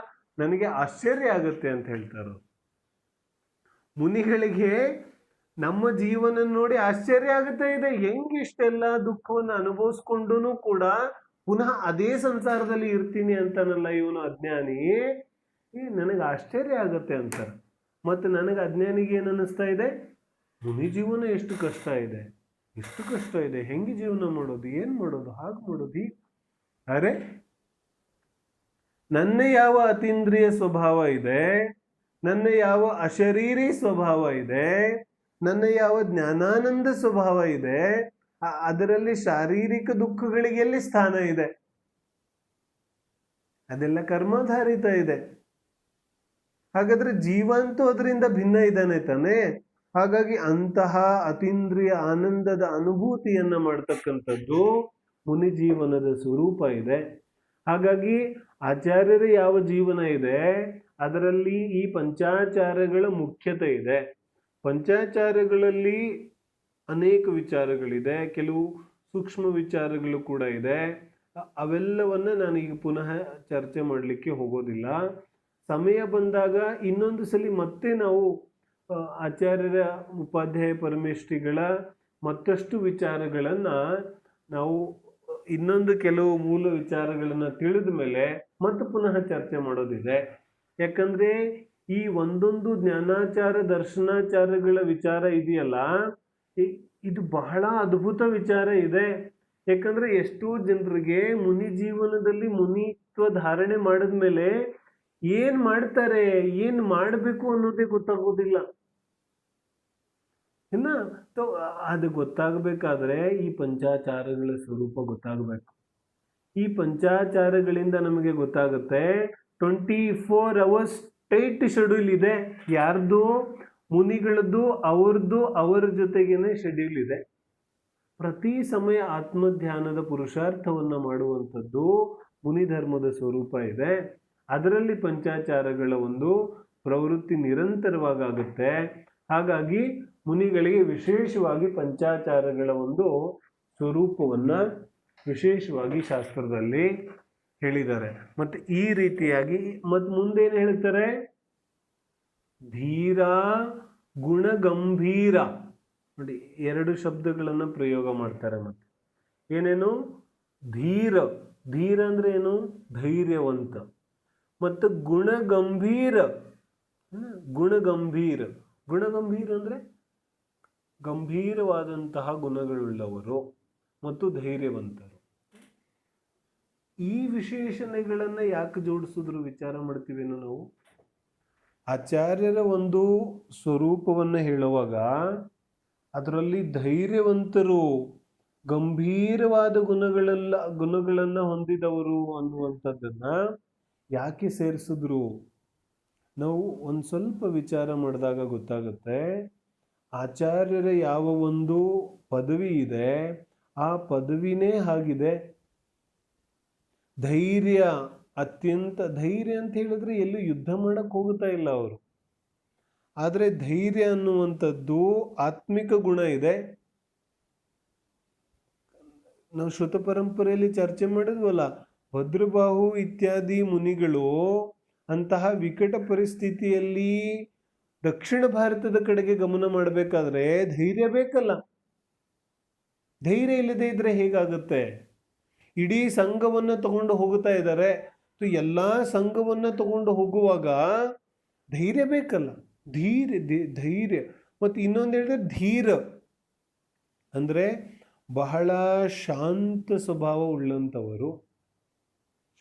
A: ನನಗೆ ಆಶ್ಚರ್ಯ ಆಗುತ್ತೆ ಅಂತ ಹೇಳ್ತಾರೆ. ಮುನಿಗಳಿಗೆ ನಮ್ಮ ಜೀವನ ನೋಡಿ ಆಶ್ಚರ್ಯ ಆಗುತ್ತಾ ಇದೆ, ಹೆಂಗಿಷ್ಟೆಲ್ಲ ದುಃಖವನ್ನು ಅನುಭವಿಸ್ಕೊಂಡು ಕೂಡ ಪುನಃ ಅದೇ ಸಂಸಾರದಲ್ಲಿ ಇರ್ತೀನಿ ಅಂತಾನಲ್ಲ ಇವನು ಅಜ್ಞಾನಿ. ನನಗೆ ಆಶ್ಚರ್ಯ ಆಗತ್ತೆ ಅಂತಾರೆ. ಮತ್ತೆ ನನಗೆ ಅಜ್ಞಾನಿಗೆ ಏನು ಅನ್ನಿಸ್ತಾ ಇದೆ, ಮುನಿ ಜೀವನ ಎಷ್ಟು ಕಷ್ಟ ಇದೆ, ಎಷ್ಟು ಕಷ್ಟ ಇದೆ, ಹೆಂಗೆ ಜೀವನ ಮಾಡೋದು, ಏನ್ ಮಾಡೋದು, ಹಾಗೆ ಮಾಡೋದು. ಅರೆ ನನ್ನ ಯಾವ ಅತೀಂದ್ರಿಯ ಸ್ವಭಾವ ಇದೆ, ನನ್ನ ಯಾವ ಅಶರೀರಿ ಸ್ವಭಾವ ಇದೆ, ನನ್ನ ಯಾವ ಜ್ಞಾನಾನಂದ ಸ್ವಭಾವ ಇದೆ, ಅದರಲ್ಲಿ ಶಾರೀರಿಕ ದುಃಖಗಳಿಗೆ ಎಲ್ಲಿ ಸ್ಥಾನ ಇದೆ? ಅದೆಲ್ಲ ಕರ್ಮಾಧಾರಿತ ಇದೆ. ಹಾಗಾದ್ರೆ ಜೀವ ಅಂತೂ ಅದರಿಂದ ಭಿನ್ನ ಇದ್ದಾನೆ ತಾನೆ. ಹಾಗಾಗಿ ಅಂತಹ ಅತೀಂದ್ರಿಯ ಆನಂದದ ಅನುಭೂತಿಯನ್ನ ಮಾಡ್ತಕ್ಕಂಥದ್ದು ಮುನಿ ಜೀವನದ ಸ್ವರೂಪ ಇದೆ. ಹಾಗಾಗಿ ಆಚಾರ್ಯರ ಯಾವ ಜೀವನ ಇದೆ ಅದರಲ್ಲಿ ಈ ಪಂಚಾಚಾರಗಳ ಮುಖ್ಯತೆ ಇದೆ. ಪಂಚಾಚಾರಗಳಲ್ಲಿ ಅನೇಕ ವಿಚಾರಗಳಿದೆ, ಕೆಲವು ಸೂಕ್ಷ್ಮ ವಿಚಾರಗಳು ಕೂಡ ಇದೆ. ಅವೆಲ್ಲವನ್ನ ನಾನು ಈಗ ಪುನಃ ಚರ್ಚೆ ಮಾಡಲಿಕ್ಕೆ ಹೋಗೋದಿಲ್ಲ. ಸಮಯ ಬಂದಾಗ ಇನ್ನೊಂದು ಸಲ ಮತ್ತೆ ನಾವು ಆಚಾರ್ಯರ ಉಪಾಧ್ಯಾಯ ಪರಮೇಶ್ವರಿಗಳ ಮತ್ತಷ್ಟು ವಿಚಾರಗಳನ್ನ ನಾವು ಇನ್ನೊಂದು ಕೆಲವು ಮೂಲ ವಿಚಾರಗಳನ್ನ ತಿಳಿದ ಮೇಲೆ ಮತ್ತೆ ಪುನಃ ಚರ್ಚೆ ಮಾಡೋದಿದೆ. ಯಾಕಂದ್ರೆ ಈ ಒಂದೊಂದು ಜ್ಞಾನಾಚಾರ ದರ್ಶನಾಚಾರಗಳ ವಿಚಾರ ಇದೆಯಲ್ಲ, ಇದು ಬಹಳ ಅದ್ಭುತ ವಿಚಾರ ಇದೆ. ಯಾಕಂದ್ರೆ ಎಷ್ಟೋ ಜನರಿಗೆ ಮುನಿ ಜೀವನದಲ್ಲಿ ಮುನಿತ್ವ ಧಾರಣೆ ಮಾಡಿದ್ಮೇಲೆ ಏನ್ ಮಾಡ್ತಾರೆ, ಏನ್ ಮಾಡಬೇಕು ಅನ್ನೋದೇ ಗೊತ್ತಾಗೋದಿಲ್ಲ. ಇನ್ನ ಅದು ಗೊತ್ತಾಗಬೇಕಾದ್ರೆ ಈ ಪಂಚಾಚಾರಗಳ ಸ್ವರೂಪ ಗೊತ್ತಾಗಬೇಕು. ಈ ಪಂಚಾಚಾರಗಳಿಂದ ನಮಗೆ ಗೊತ್ತಾಗುತ್ತೆ 24 hours ಟೈಟ್ ಶೆಡ್ಯೂಲ್ ಇದೆ. ಯಾರ್ದು? ಮುನಿಗಳದ್ದು, ಅವ್ರದ್ದು ಅವರ ಜೊತೆಗೇನೆ ಶೆಡ್ಯೂಲ್ ಇದೆ. ಪ್ರತಿ ಸಮಯ ಆತ್ಮಧ್ಯಾನದ ಪುರುಷಾರ್ಥವನ್ನ ಮಾಡುವಂಥದ್ದು ಮುನಿ ಧರ್ಮದ ಸ್ವರೂಪ ಇದೆ. ಅದರಲ್ಲಿ ಪಂಚಾಚಾರಗಳ ಒಂದು ಪ್ರವೃತ್ತಿ ನಿರಂತರವಾಗುತ್ತೆ. ಹಾಗಾಗಿ ಮುನಿಗಳಿಗೆ ವಿಶೇಷವಾಗಿ ಪಂಚಾಚಾರಗಳ ಒಂದು ಸ್ವರೂಪವನ್ನ ವಿಶೇಷವಾಗಿ ಶಾಸ್ತ್ರದಲ್ಲಿ ಹೇಳಿದ್ದಾರೆ. ಮತ್ತೆ ಈ ರೀತಿಯಾಗಿ ಮತ್ತೆ ಮುಂದೇನು ಹೇಳ್ತಾರೆ, ಧೀರ ಗುಣಗಂಭೀರ. ನೋಡಿ, 2 ಶಬ್ದಗಳನ್ನ ಪ್ರಯೋಗ ಮಾಡ್ತಾರೆ. ಮತ್ತೆ ಏನೇನು? ಧೀರ. ಧೀರ ಅಂದ್ರೆ ಏನು? ಧೈರ್ಯವಂತ. ಮತ್ತು ಗುಣಗಂಭೀರ. ಗುಣಗಂಭೀರ. ಗುಣಗಂಭೀರ ಅಂದ್ರೆ ಗಂಭೀರವಾದಂತಹ ಗುಣಗಳುಳ್ಳವರು ಮತ್ತು ಧೈರ್ಯವಂತರು. ಈ ವಿಶೇಷಣೆಗಳನ್ನ ಯಾಕೆ ಜೋಡಿಸಿದ್ರು ವಿಚಾರ ಮಾಡ್ತೀವೇನೋ ನಾವು. ಆಚಾರ್ಯರ ಒಂದು ಸ್ವರೂಪವನ್ನು ಹೇಳುವಾಗ ಅದರಲ್ಲಿ ಧೈರ್ಯವಂತರು, ಗಂಭೀರವಾದ ಗುಣಗಳನ್ನ ಹೊಂದಿದವರು ಅನ್ನುವಂಥದ್ದನ್ನ ಯಾಕೆ ಸೇರಿಸಿದ್ರು ನಾವು ಒಂದು ಸ್ವಲ್ಪ ವಿಚಾರ ಮಾಡಿದಾಗ ಗೊತ್ತಾಗುತ್ತೆ. ಆಚಾರ್ಯರ ಯಾವ ಒಂದು ಪದವಿ ಇದೆ ಆ ಪದವಿನೇ ಹಾಗಿದೆ. ಧೈರ್ಯ, ಅತ್ಯಂತ ಧೈರ್ಯ ಅಂತ ಹೇಳಿದ್ರೆ ಎಲ್ಲೂ ಯುದ್ಧ ಮಾಡಕ್ ಹೋಗುತ್ತಾ ಇಲ್ಲ ಅವರು. ಆದ್ರೆ ಧೈರ್ಯ ಅನ್ನುವಂಥದ್ದು ಆತ್ಮಿಕ ಗುಣ ಇದೆ. ನಾವು ಶ್ರುತ ಪರಂಪರೆಯಲ್ಲಿ ಚರ್ಚೆ ಮಾಡಿದ್ವಲ್ಲ, ಭದ್ರಬಾಹು ಇತ್ಯಾದಿ ಮುನಿಗಳು ಅಂತಹ ವಿಕಟ ಪರಿಸ್ಥಿತಿಯಲ್ಲಿ ದಕ್ಷಿಣ ಭಾರತದ ಕಡೆಗೆ ಗಮನ ಮಾಡಬೇಕಾದ್ರೆ ಧೈರ್ಯ ಬೇಕಲ್ಲ. ಧೈರ್ಯ ಇಲ್ಲದೆ ಇದ್ರೆ ಹೇಗಾಗುತ್ತೆ? ಇಡೀ ಸಂಘವನ್ನ ತಗೊಂಡು ಹೋಗುತ್ತಾ ಇದ್ದಾರೆ. ಎಲ್ಲಾ ಸಂಘವನ್ನ ತಗೊಂಡು ಹೋಗುವಾಗ ಧೈರ್ಯ ಬೇಕಲ್ಲ. ಧೈರ್ಯ. ಮತ್ತು ಇನ್ನೊಂದು ಹೇಳಿದ್ರೆ ಧೀರ ಅಂದ್ರೆ ಬಹಳ ಶಾಂತ ಸ್ವಭಾವ ಉಳ್ಳಂಥವರು.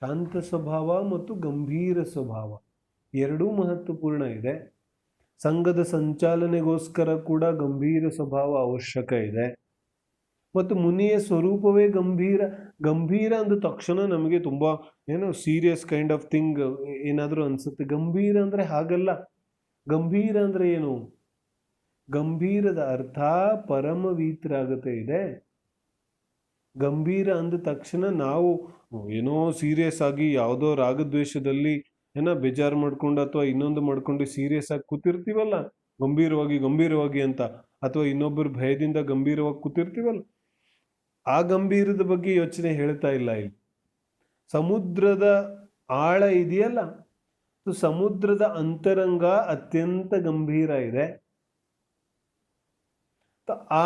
A: ಶಾಂತ ಸ್ವಭಾವ ಮತ್ತು ಗಂಭೀರ ಸ್ವಭಾವ ಎರಡೂ ಮಹತ್ವಪೂರ್ಣ ಇದೆ. ಸಂಘದ ಸಂಚಾಲನೆಗೋಸ್ಕರ ಕೂಡ ಗಂಭೀರ ಸ್ವಭಾವ ಅವಶ್ಯಕ ಇದೆ. ಮತ್ತು ಮುನಿಯ ಸ್ವರೂಪವೇ ಗಂಭೀರ. ಗಂಭೀರ ಅಂದ ತಕ್ಷಣ ನಮಗೆ ತುಂಬಾ ಏನೋ ಸೀರಿಯಸ್ ಕೈಂಡ್ ಆಫ್ ಥಿಂಗ್ ಏನಾದರೂ ಅನ್ಸುತ್ತೆ. ಗಂಭೀರ ಅಂದ್ರೆ ಹಾಗಲ್ಲ. ಗಂಭೀರ ಅಂದ್ರೆ ಏನು? ಗಂಭೀರದ ಅರ್ಥ ಪರಮವೀತರಾಗತೆ ಇದೆ. ಗಂಭೀರ ಅಂದ ತಕ್ಷಣ ನಾವು ಏನೋ ಸೀರಿಯಸ್ ಆಗಿ ಯಾವುದೋ ರಾಗದ್ವೇಷದಲ್ಲಿ ಏನೋ ಬೇಜಾರು ಮಾಡ್ಕೊಂಡು ಅಥವಾ ಇನ್ನೊಂದು ಮಾಡ್ಕೊಂಡು ಸೀರಿಯಸ್ ಆಗಿ ಕೂತಿರ್ತೀವಲ್ಲ, ಗಂಭೀರವಾಗಿ ಅಂತ, ಅಥವಾ ಇನ್ನೊಬ್ಬರ ಭಯದಿಂದ ಗಂಭೀರವಾಗಿ ಕೂತಿರ್ತೀವಲ್ಲ, ಆ ಗಂಭೀರದ ಬಗ್ಗೆ ಯೋಚನೆ ಹೇಳ್ತಾ ಇಲ್ಲ ಇಲ್ಲಿ. ಸಮುದ್ರದ ಆಳ ಇದೆಯಲ್ಲ, ಸಮುದ್ರದ ಅಂತರಂಗ ಅತ್ಯಂತ ಗಂಭೀರ ಇದೆ.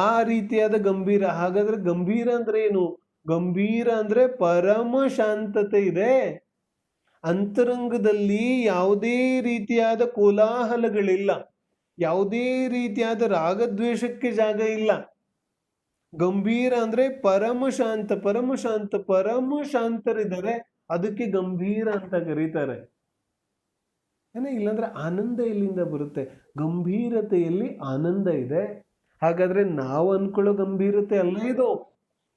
A: ಆ ರೀತಿಯಾದ ಗಂಭೀರ. ಹಾಗಾದ್ರೆ ಗಂಭೀರ ಅಂದ್ರೆ ಏನು? ಗಂಭೀರ ಅಂದ್ರೆ ಪರಮ ಶಾಂತತೆ ಇದೆ. ಅಂತರಂಗದಲ್ಲಿ ಯಾವುದೇ ರೀತಿಯಾದ ಕೋಲಾಹಲಗಳಿಲ್ಲ, ಯಾವುದೇ ರೀತಿಯಾದ ರಾಗದ್ವೇಷಕ್ಕೆ ಜಾಗ ಇಲ್ಲ. ಗಂಭೀರ ಅಂದ್ರೆ ಪರಮ ಶಾಂತರಿದ್ದಾರೆ, ಅದಕ್ಕೆ ಗಂಭೀರ ಅಂತ ಕರೀತಾರೆ. ಇಲ್ಲಾಂದ್ರೆ ಆನಂದ ಎಲ್ಲಿಂದ ಬರುತ್ತೆ? ಗಂಭೀರತೆಯಲ್ಲಿ ಆನಂದ ಇದೆ. ಹಾಗಾದ್ರೆ ನಾವು ಅನ್ಕೊಳ್ಳೋ ಗಂಭೀರತೆ ಅಲ್ಲ ಇದು.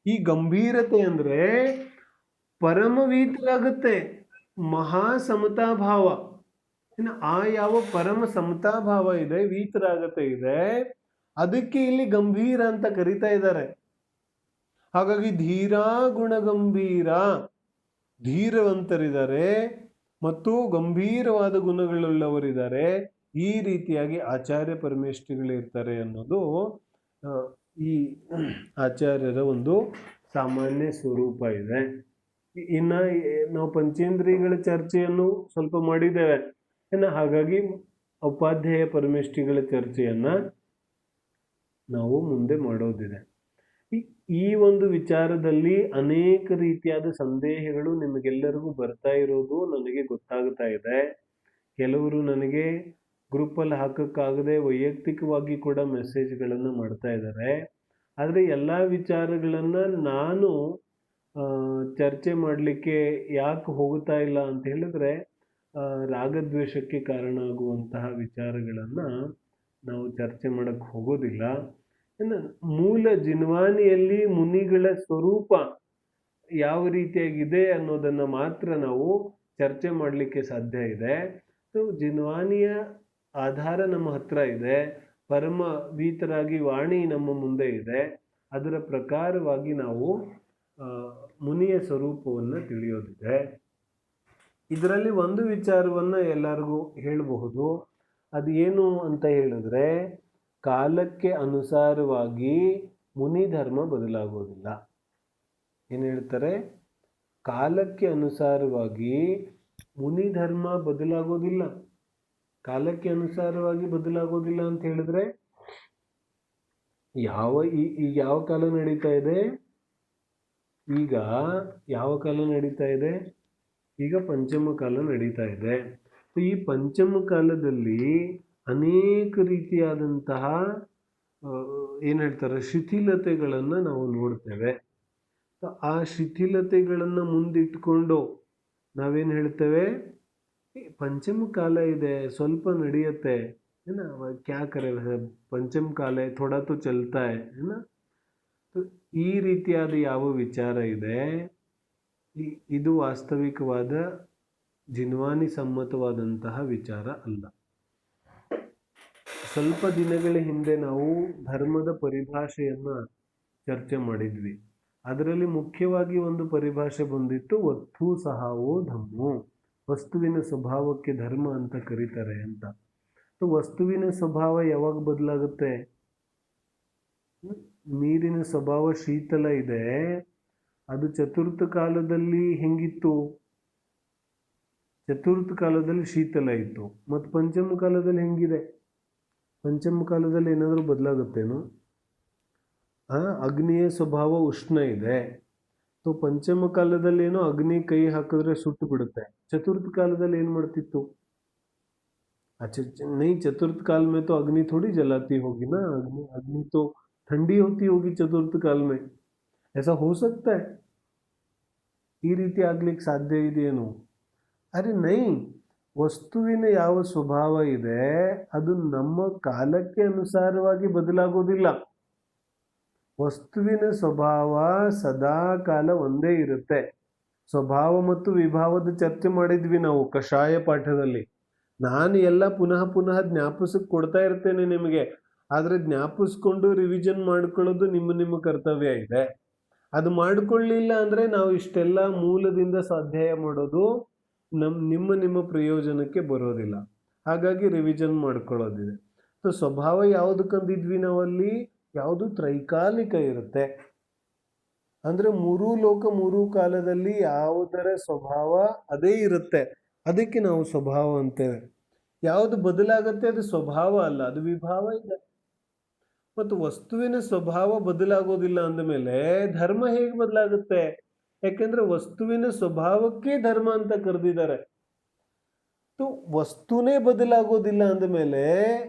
A: ಈ ಗಂಭೀರತೆ ಅಂದ್ರೆ ಪರಮವೀತರಾಗುತ್ತೆ, ಮಹಾ ಸಮತಾಭಾವ. ಆ ಯಾವ ಪರಮ ಸಮತಾಭಾವ ಇದೆ, ವೀತರಾಗತೆ ಇದೆ, ಅದಕ್ಕೆ ಇಲ್ಲಿ ಗಂಭೀರ ಅಂತ ಕರೀತಾ ಇದ್ದಾರೆ. ಹಾಗಾಗಿ ಧೀರಾ ಗುಣಗಂಭೀರ, ಧೀರವಂತರಿದ್ದಾರೆ ಮತ್ತು ಗಂಭೀರವಾದ ಗುಣಗಳುಳ್ಳವರಿದ್ದಾರೆ. ಈ ರೀತಿಯಾಗಿ ಆಚಾರ್ಯ ಪರಮೇಷ್ಠಿಗಳಿರ್ತಾರೆ ಅನ್ನೋದು ಈ ಆಚಾರ್ಯರ ಒಂದು ಸಾಮಾನ್ಯ ಸ್ವರೂಪ ಇದೆ. ಇನ್ನು ನಾವು ಪಂಚೇಂದ್ರಿಯಗಳ ಚರ್ಚೆಯನ್ನು ಸ್ವಲ್ಪ ಮಾಡಿದ್ದೇವೆ. ಹಾಗಾಗಿ ಉಪಾಧ್ಯಾಯ ಪರಮೇಷ್ಠಿಗಳ ಚರ್ಚೆಯನ್ನ ನಾವು ಮುಂದೆ ಮಾಡೋದಿದೆ. ಈ ಒಂದು ವಿಚಾರದಲ್ಲಿ ಅನೇಕ ರೀತಿಯಾದ ಸಂದೇಹಗಳು ನಿಮಗೆಲ್ಲರಿಗೂ ಬರ್ತಾ ಇರೋದು ನನಗೆ ಗೊತ್ತಾಗ್ತಾ ಇದೆ. ಕೆಲವರು ನನಗೆ ಗ್ರೂಪಲ್ಲಿ ಹಾಕಕ್ಕಾಗದೆ ವೈಯಕ್ತಿಕವಾಗಿ ಕೂಡ ಮೆಸೇಜ್ಗಳನ್ನು ಮಾಡ್ತಾ ಇದ್ದಾರೆ. ಆದರೆ ಎಲ್ಲ ವಿಚಾರಗಳನ್ನ ನಾನು ಚರ್ಚೆ ಮಾಡಲಿಕ್ಕೆ ಯಾಕೆ ಹೋಗ್ತಾ ಇಲ್ಲ ಅಂತ ಹೇಳಿದ್ರೆ, ರಾಗದ್ವೇಷಕ್ಕೆ ಕಾರಣ ಆಗುವಂತಹ ವಿಚಾರಗಳನ್ನ ನಾವು ಚರ್ಚೆ ಮಾಡಕ್ಕೆ ಹೋಗೋದಿಲ್ಲ. ಮೂಲ ಜಿನ್ವಾನಿಯಲ್ಲಿ ಮುನಿಗಳ ಸ್ವರೂಪ ಯಾವ ರೀತಿಯಾಗಿದೆ ಅನ್ನೋದನ್ನ ಮಾತ್ರ ನಾವು ಚರ್ಚೆ ಮಾಡಲಿಕ್ಕೆ ಸಾಧ್ಯ ಇದೆ. ಜಿನ್ವಾನಿಯ ಆಧಾರ ನಮ್ಮ ಹತ್ರ ಇದೆ, ಪರಮ ವೀತರಾಗಿ ವಾಣಿ ನಮ್ಮ ಮುಂದೆ ಇದೆ. ಅದರ ಪ್ರಕಾರವಾಗಿ ನಾವು ಮುನಿಯ ಸ್ವರೂಪವನ್ನು ತಿಳಿಯೋದಿದೆ. ಇದರಲ್ಲಿ ಒಂದು ವಿಚಾರವನ್ನ ಎಲ್ಲರಿಗೂ ಹೇಳಬಹುದು. ಅದು ಏನು ಅಂತ ಹೇಳಿದ್ರೆ, ಕಾಲಕ್ಕೆ ಅನುಸಾರವಾಗಿ ಮುನಿ ಧರ್ಮ ಬದಲಾಗೋದಿಲ್ಲ. ಏನು ಹೇಳ್ತಾರೆ? ಕಾಲಕ್ಕೆ ಅನುಸಾರವಾಗಿ ಮುನಿ ಧರ್ಮ ಬದಲಾಗೋದಿಲ್ಲ. ಕಾಲಕ್ಕೆ ಅನುಸಾರವಾಗಿ ಬದಲಾಗೋದಿಲ್ಲ ಅಂತ ಹೇಳಿದ್ರೆ ಈಗ ಯಾವ ಕಾಲ ನಡೀತಾ ಇದೆ? ಈಗ ಯಾವ ಕಾಲ ನಡೀತಾ ಇದೆ? ಈಗ ಪಂಚಮ ಕಾಲ ನಡೀತಾ ಇದೆ. ಈ ಪಂಚಮ ಕಾಲದಲ್ಲಿ ಅನೇಕ ರೀತಿಯಾದಂತಹ ಏನು ಹೇಳ್ತಾರೆ, ಶಿಥಿಲತೆಗಳನ್ನು ನಾವು ನೋಡ್ತೇವೆ. ಆ ಶಿಥಿಲತೆಗಳನ್ನು ಮುಂದಿಟ್ಕೊಂಡು ನಾವೇನು ಹೇಳ್ತೇವೆ? ಪಂಚಮ ಕಾಲ ಇದೆ, ಸ್ವಲ್ಪ ನಡೆಯುತ್ತೆ, ಕ್ಯಾ ಕರೆ, ಪಂಚಮ ಕಾಲ ಥೋಡಾ ತೋ ಚಲ್ತಾ ಹೈ ನಾ. ಈ ರೀತಿಯಾದ ಯಾವ ವಿಚಾರ ಇದೆ, ಇದು ವಾಸ್ತವಿಕವಾದ ಜಿನ್ವಾನಿ ಸಮ್ಮತವಾದಂತಹ ವಿಚಾರ ಅಲ್ಲ. ಸ್ವಲ್ಪ ದಿನಗಳ ಹಿಂದೆ ನಾವು ಧರ್ಮದ ಪರಿಭಾಷೆಯನ್ನ ಚರ್ಚೆ ಮಾಡಿದ್ವಿ. ಅದರಲ್ಲಿ ಮುಖ್ಯವಾಗಿ ಒಂದು ಪರಿಭಾಷೆ ಬಂದಿತ್ತು, ವಸ್ತು ಸಹಾವೋ ಧಮ್ಮೋ. ವಸ್ತುವಿನ ಸ್ವಭಾವಕ್ಕೆ ಧರ್ಮ ಅಂತ ಕರೀತಾರೆ ಅಂತ. ವಸ್ತುವಿನ ಸ್ವಭಾವ ಯಾವಾಗ ಬದಲಾಗುತ್ತೆ? ನೀರಿನ ಸ್ವಭಾವ ಶೀತಲ ಇದೆ, ಅದು ಚತುರ್ಥ ಕಾಲದಲ್ಲಿ ಹೆಂಗಿತ್ತು? ಚತುರ್ಥ ಕಾಲದಲ್ಲಿ ಶೀತಲ ಇತ್ತು. ಮತ್ತು ಪಂಚಮ ಕಾಲದಲ್ಲಿ ಹೆಂಗಿದೆ? ಪಂಚಮ ಕಾಲದಲ್ಲಿ ಏನಾದರೂ ಬದಲಾಗುತ್ತೇನು? ಅಗ್ನಿಯ ಸ್ವಭಾವ ಉಷ್ಣ ಇದೆ. ಪಂಚಮ ಕಾಲದಲ್ಲಿ ಏನೋ ಅಗ್ನಿ ಕೈ ಹಾಕಿದ್ರೆ ಸುಟ್ಟು ಬಿಡುತ್ತೆ. ಚತುರ್ಥ ಕಾಲದಲ್ಲಿ ಏನ್ ಮಾಡ್ತಿತ್ತು? अच्छा नहीं, चतुर्थ काल में तो अग्नि थोड़ी जलाती होगी ना, अग्नि तो ठंडी होती होगी चतुर्थ काल में. ऐसा हो सकता है? ಈ ರೀತಿ ಆಗ್ಲಿಕ್ಕೆ ಸಾಧ್ಯ ಇದೆಯೇನು? ಅರೆ ನೈ, ವಸ್ತುವಿನ ಯಾವ ಸ್ವಭಾವ ಇದೆ ಅದು ನಮ್ಮ ಕಾಲಕ್ಕೆ ಅನುಸಾರವಾಗಿ ಬದಲಾಗೋದಿಲ್ಲ. ವಸ್ತುವಿನ ಸ್ವಭಾವ ಸದಾ ಕಾಲ ಒಂದೇ ಇರುತ್ತೆ. ಸ್ವಭಾವ ಮತ್ತು ವಿಭಾವದ ಚರ್ಚೆ ಮಾಡಿದ್ವಿ ನಾವು ಕಷಾಯ ಪಾಠದಲ್ಲಿ. ನಾನು ಎಲ್ಲ ಪುನಃ ಪುನಃ ಜ್ಞಾಪಿಸಕ್ ಕೊಡ್ತಾ ಇರ್ತೇನೆ ನಿಮಗೆ. ಆದ್ರೆ ಜ್ಞಾಪಿಸ್ಕೊಂಡು ರಿವಿಷನ್ ಮಾಡ್ಕೊಳ್ಳೋದು ನಿಮ್ಮ ಕರ್ತವ್ಯ ಇದೆ. ಅದು ಮಾಡ್ಕೊಳ್ಳಿಲ್ಲ ಅಂದ್ರೆ ನಾವು ಇಷ್ಟೆಲ್ಲ ಮೂಲದಿಂದ ಸ್ವಾಧ್ಯಾಯ ಮಾಡೋದು ನಿಮ್ಮ ಪ್ರಯೋಜನಕ್ಕೆ ಬರೋದಿಲ್ಲ. ಹಾಗಾಗಿ ರಿವಿಷನ್ ಮಾಡ್ಕೊಳ್ಳೋದಿದೆ. ಸೊ ಸ್ವಭಾವ ಯಾವುದು ಕಂದಿದ್ವಿ ನಾವಲ್ಲಿ? ಯಾವುದು ತ್ರೈಕಾಲಿಕ ಇರುತ್ತೆ, ಅಂದ್ರೆ ಮೂರೂ ಲೋಕ ಮೂರೂ ಕಾಲದಲ್ಲಿ ಯಾವುದರ ಸ್ವಭಾವ ಅದೇ ಇರುತ್ತೆ, ಅದಕ್ಕೆ ನಾವು ಸ್ವಭಾವ ಅಂತೇವೆ. ಯಾವುದು ಬದಲಾಗುತ್ತೆ ಅದು ಸ್ವಭಾವ ಅಲ್ಲ, ಅದು ವಿಭಾವ ಇದೆ. ಮತ್ತು ವಸ್ತುವಿನ ಸ್ವಭಾವ ಬದಲಾಗೋದಿಲ್ಲ ಅಂದಮೇಲೆ ಧರ್ಮ ಹೇಗೆ ಬದಲಾಗುತ್ತೆ? ಯಾಕೆಂದ್ರೆ ವಸ್ತುವಿನ ಸ್ವಭಾವಕ್ಕೆ ಧರ್ಮ ಅಂತ ಕರೆದಿದ್ದಾರೆ. ವಸ್ತುನೇ ಬದಲಾಗೋದಿಲ್ಲ ಅಂದಮೇಲೆ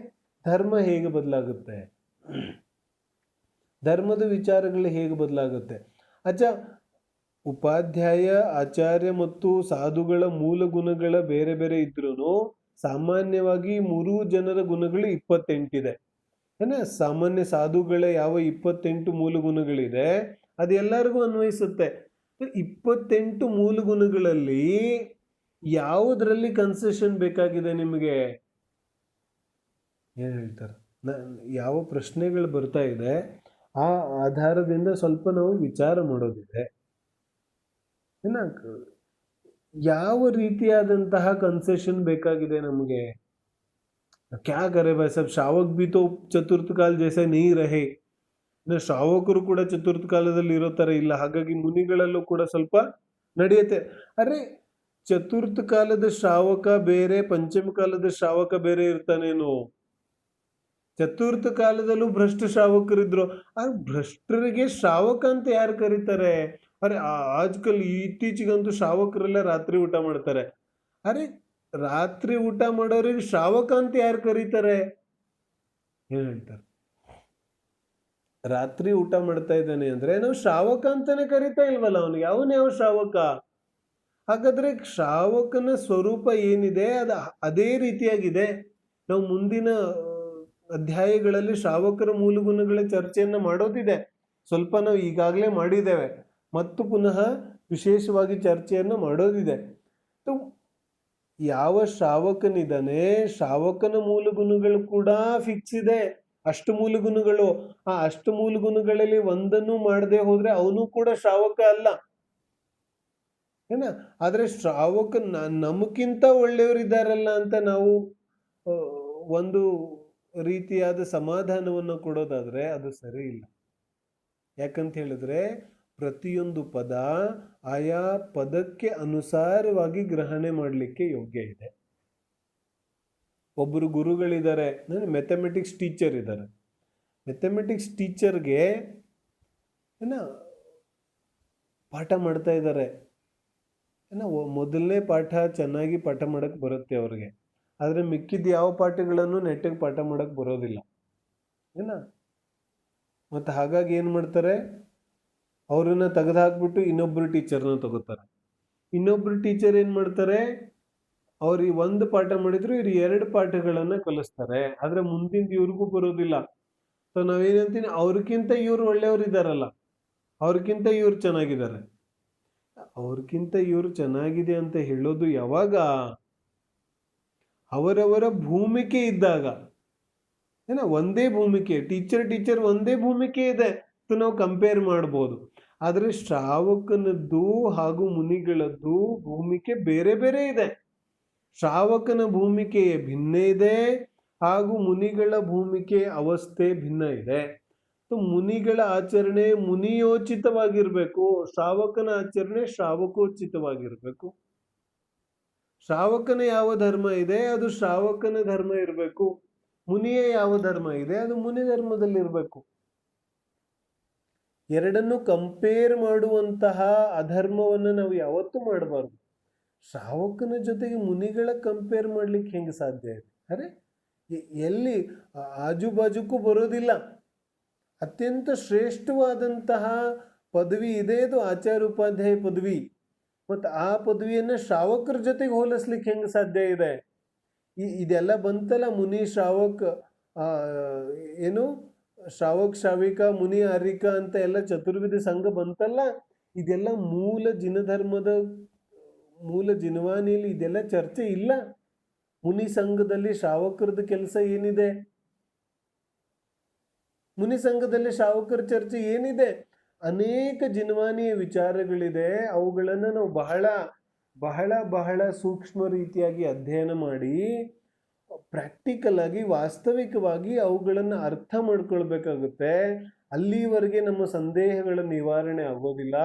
A: ಧರ್ಮ ಹೇಗೆ ಬದಲಾಗುತ್ತೆ? ಧರ್ಮದ ವಿಚಾರಗಳು ಹೇಗೆ ಬದಲಾಗುತ್ತೆ? ಉಪಾಧ್ಯಾಯ, ಆಚಾರ್ಯ ಮತ್ತು ಸಾಧುಗಳ ಮೂಲ ಗುಣಗಳ ಬೇರೆ ಬೇರೆ ಇದ್ರೂ ಸಾಮಾನ್ಯವಾಗಿ ಮೂರೂ ಜನರ ಗುಣಗಳು 28 ಇದೆ. ಸಾಮಾನ್ಯ ಸಾಧುಗಳ ಯಾವ 28 ಮೂಲ ಗುಣಗಳಿದೆ ಅದು ಎಲ್ಲರಿಗೂ ಅನ್ವಯಿಸುತ್ತೆ. 28 ಮೂಲ ಗುಣಗಳಲ್ಲಿ ಯಾವುದರಲ್ಲಿ ಕನ್ಸೆಷನ್ ಬೇಕಾಗಿದೆ ನಿಮಗೆ? ಏನ್ ಹೇಳ್ತಾರೆ, ಯಾವ ಪ್ರಶ್ನೆಗಳು ಬರ್ತಾ ಇದೆ ಆ ಆಧಾರದಿಂದ ಸ್ವಲ್ಪ ನಾವು ವಿಚಾರ ಮಾಡೋದಿದೆ. ಯಾವ ರೀತಿಯಾದಂತಹ ಕನ್ಸೆಷನ್ ಬೇಕಾಗಿದೆ ನಮಗೆ? ಕ್ಯಾ ಕರೆ ಭಾಯ್ ಸಾಬ್, ಶ್ರಾವಕ್ ಬಿ ತೋ ಚತುರ್ಥ ಕಾಲ ಜೈಸೆ ನೀ ರಹೆ. ಶ್ರಾವಕರು ಕೂಡ ಚತುರ್ಥ ಕಾಲದಲ್ಲಿ ಇರೋ ತರ ಇಲ್ಲ, ಹಾಗಾಗಿ ಮುನಿಗಳಲ್ಲೂ ಕೂಡ ಸ್ವಲ್ಪ ನಡೆಯುತ್ತೆ. ಅರೆ ಚತುರ್ಥ ಕಾಲದ ಶ್ರಾವಕ ಬೇರೆ, ಪಂಚಮ ಕಾಲದ ಶ್ರಾವಕ ಬೇರೆ ಇರ್ತಾನೇನು? ಚತುರ್ಥ ಕಾಲದಲ್ಲೂ ಭ್ರಷ್ಟ ಶ್ರಾವಕರಿದ್ರು. ಆ ಭ್ರಷ್ಟರಿಗೆ ಶ್ರಾವಕ ಅಂತ ಯಾರು ಕರೀತಾರೆ? ಅರೆ ಆಜ್ಕಲ್ ಇತ್ತೀಚೆಗಂತೂ ಶ್ರಾವಕರೆಲ್ಲ ರಾತ್ರಿ ಊಟ ಮಾಡ್ತಾರೆ. ಅರೆ ರಾತ್ರಿ ಊಟ ಮಾಡೋರಿಗೆ ಶ್ರಾವಕ ಅಂತ ಯಾರು ಕರೀತಾರೆ? ಏನ್ ಹೇಳ್ತಾರೆ? ರಾತ್ರಿ ಊಟ ಮಾಡ್ತಾ ಇದ್ದಾನೆ ಅಂದ್ರೆ ನಾವು ಶ್ರಾವಕ ಅಂತಾನೆ ಕರಿತಾ ಇಲ್ವಲ್ಲ ಅವನಿಗೆ, ಯಾವ ಶ್ರಾವಕ? ಹಾಗಾದ್ರೆ ಶ್ರಾವಕನ ಸ್ವರೂಪ ಏನಿದೆ ಅದೇ ರೀತಿಯಾಗಿದೆ. ನಾವು ಮುಂದಿನ ಅಧ್ಯಾಯಗಳಲ್ಲಿ ಶ್ರಾವಕರ ಮೂಲ ಗುಣಗಳ ಚರ್ಚೆಯನ್ನ ಮಾಡೋದಿದೆ. ಸ್ವಲ್ಪ ನಾವು ಈಗಾಗಲೇ ಮಾಡಿದ್ದೇವೆ ಮತ್ತು ಪುನಃ ವಿಶೇಷವಾಗಿ ಚರ್ಚೆಯನ್ನು ಮಾಡೋದಿದೆ. ಯಾವ ಶ್ರಾವಕನಿದ್ದಾನೆ, ಶ್ರಾವಕನ ಮೂಲ ಗುಣಗಳು ಕೂಡ ಫಿಕ್ಸ್ ಇದೆ. ಅಷ್ಟು ಮೂಲ ಗುಣಗಳು, ಆ ಅಷ್ಟು ಮೂಲ ಗುಣಗಳಲ್ಲಿ ಒಂದನ್ನು ಮಾಡದೆ ಹೋದ್ರೆ ಅವನು ಕೂಡ ಶ್ರಾವಕ ಅಲ್ಲ. ಆದ್ರೆ ಶ್ರಾವಕ ನಮಗಿಂತ ಒಳ್ಳೆಯವರಿದ್ದಾರಲ್ಲ ಅಂತ ನಾವು ಒಂದು ರೀತಿಯಾದ ಸಮಾಧಾನವನ್ನು ಕೊಡೋದಾದ್ರೆ ಅದು ಸರಿ ಇಲ್ಲ. ಯಾಕಂತ ಹೇಳಿದ್ರೆ ಪ್ರತಿಯೊಂದು ಪದ ಆಯಾ ಪದಕ್ಕೆ ಅನುಸಾರವಾಗಿ ಗ್ರಹಣೆ ಮಾಡಲಿಕ್ಕೆ ಯೋಗ್ಯ ಇದೆ. ಒಬ್ಬರು ಗುರುಗಳಿದ್ದಾರೆ, ಮ್ಯಾಥಮೆಟಿಕ್ಸ್ ಟೀಚರ್ ಇದ್ದಾರೆ. ಮ್ಯಾಥಮೆಟಿಕ್ಸ್ ಟೀಚರ್ಗೆ ಪಾಠ ಮಾಡ್ತಾ ಇದ್ದಾರೆ. ಮೊದಲನೇ ಪಾಠ ಚೆನ್ನಾಗಿ ಪಾಠ ಮಾಡಕ್ ಬರುತ್ತೆ ಅವ್ರಿಗೆ, ಆದ್ರೆ ಮಿಕ್ಕಿದ ಯಾವ ಪಾಠಗಳನ್ನು ನೆಟ್ಟಿಗೆ ಪಾಠ ಮಾಡಕ್ ಬರೋದಿಲ್ಲ. ಮತ್ತೆ ಹಾಗಾಗಿ ಏನ್ ಮಾಡ್ತಾರೆ, ಅವ್ರನ್ನ ತೆಗೆದುಹಾಕ್ಬಿಟ್ಟು ಇನ್ನೊಬ್ರು ಟೀಚರ್ನ ತಗೋತಾರೆ. ಇನ್ನೊಬ್ರು ಟೀಚರ್ ಏನ್ ಮಾಡ್ತಾರೆ, ಅವ್ರಿಗೆ ಒಂದು ಪಾಠ ಮಾಡಿದ್ರು ಇವ್ರು 2 ಪಾಠಗಳನ್ನ ಕಲಿಸ್ತಾರೆ. ಆದ್ರೆ ಮುಂದಿನ ಇವ್ರಿಗೂ ಬರೋದಿಲ್ಲ. ಸೊ ನಾವೇನಂತೀನಿ, ಅವ್ರಿಗಿಂತ ಇವ್ರು ಒಳ್ಳೆಯವ್ರು ಇದಾರಲ್ಲ, ಅವ್ರಿಗಿಂತ ಇವ್ರು ಚೆನ್ನಾಗಿದ್ದಾರೆ. ಅವ್ರಿಗಿಂತ ಇವ್ರು ಚೆನ್ನಾಗಿದೆ ಅಂತ ಹೇಳೋದು ಯಾವಾಗ? ಅವರವರ ಭೂಮಿಕೆ ಇದ್ದಾಗ. ಒಂದೇ ಭೂಮಿಕೆ, ಟೀಚರ್ ಒಂದೇ ಭೂಮಿಕೆ ಇದೆ, ನಾವು ಕಂಪೇರ್ ಮಾಡ್ಬೋದು. ಆದ್ರೆ ಶ್ರಾವಕನದ್ದು ಹಾಗೂ ಮುನಿಗಳದ್ದು ಭೂಮಿಕೆ ಬೇರೆ ಬೇರೆ ಇದೆ. ಶ್ರಾವಕನ ಭೂಮಿಕೆ ಭಿನ್ನ ಇದೆ ಹಾಗೂ ಮುನಿಗಳ ಭೂಮಿಕೆ ಅವಸ್ಥೆ ಭಿನ್ನ ಇದೆ. ಮುನಿಗಳ ಆಚರಣೆ ಮುನಿಯೋಚಿತವಾಗಿರ್ಬೇಕು, ಶ್ರಾವಕನ ಆಚರಣೆ ಶ್ರಾವಕೋಚಿತವಾಗಿರ್ಬೇಕು. ಶ್ರಾವಕನ ಯಾವ ಧರ್ಮ ಇದೆ ಅದು ಶ್ರಾವಕನ ಧರ್ಮ ಇರಬೇಕು, ಮುನಿಯ ಯಾವ ಧರ್ಮ ಇದೆ ಅದು ಮುನಿ ಧರ್ಮದಲ್ಲಿರ್ಬೇಕು. ಎರಡನ್ನು ಕಂಪೇರ್ ಮಾಡುವಂತಹ ಅಧರ್ಮವನ್ನು ನಾವು ಯಾವತ್ತೂ ಮಾಡಬಾರ್ದು. ಶ್ರಾವಕನ ಜೊತೆಗೆ ಮುನಿಗಳ ಕಂಪೇರ್ ಮಾಡ್ಲಿಕ್ಕೆ ಹೆಂಗೆ ಸಾಧ್ಯ ಇದೆ? ಅರೆ ಎಲ್ಲಿ ಆಜುಬಾಜುಕ್ಕೂ ಬರೋದಿಲ್ಲ. ಅತ್ಯಂತ ಶ್ರೇಷ್ಠವಾದಂತಹ ಪದವಿ ಇದೆ, ಅದು ಆಚಾರ್ಯ ಉಪಾಧ್ಯಾಯ ಪದವಿ. ಮತ್ತು ಆ ಪದವಿಯನ್ನ ಶ್ರಾವಕರ ಜೊತೆಗೆ ಹೋಲಿಸ್ಲಿಕ್ಕೆ ಹೆಂಗೆ ಸಾಧ್ಯ ಇದೆ? ಇದೆಲ್ಲ ಬಂತಲ್ಲ, ಮುನಿ ಶ್ರಾವಕ ಏನು ಶ್ರಾವಕ್ ಶ್ರಾವಿಕ ಮುನಿ ಆರಿಕ ಅಂತ ಎಲ್ಲ ಚತುರ್ವಿಧ ಸಂಘ ಬಂತಲ್ಲ, ಇದೆಲ್ಲ ಮೂಲ ಜಿನವಾಣಿಯಲ್ಲಿ ಇದೆಲ್ಲ ಚರ್ಚೆ ಇಲ್ಲ. ಮುನಿ ಸಂಘದಲ್ಲಿ ಶ್ರಾವಕರದ ಕೆಲಸ ಏನಿದೆ, ಮುನಿ ಸಂಘದಲ್ಲಿ ಶ್ರಾವಕರ ಚರ್ಚೆ ಏನಿದೆ, ಅನೇಕ ಜಿನವಾಣಿಯ ವಿಚಾರಗಳಿದೆ. ಅವುಗಳನ್ನು ನಾವು ಬಹಳ ಬಹಳ ಬಹಳ ಸೂಕ್ಷ್ಮ ರೀತಿಯಾಗಿ ಅಧ್ಯಯನ ಮಾಡಿ ಪ್ರಾಕ್ಟಿಕಲ್ ಆಗಿ ವಾಸ್ತವಿಕವಾಗಿ ಅವುಗಳನ್ನು ಅರ್ಥ ಮಾಡ್ಕೊಳ್ಬೇಕಾಗುತ್ತೆ. ಅಲ್ಲಿವರೆಗೆ ನಮ್ಮ ಸಂದೇಹಗಳ ನಿವಾರಣೆ ಆಗೋದಿಲ್ಲ,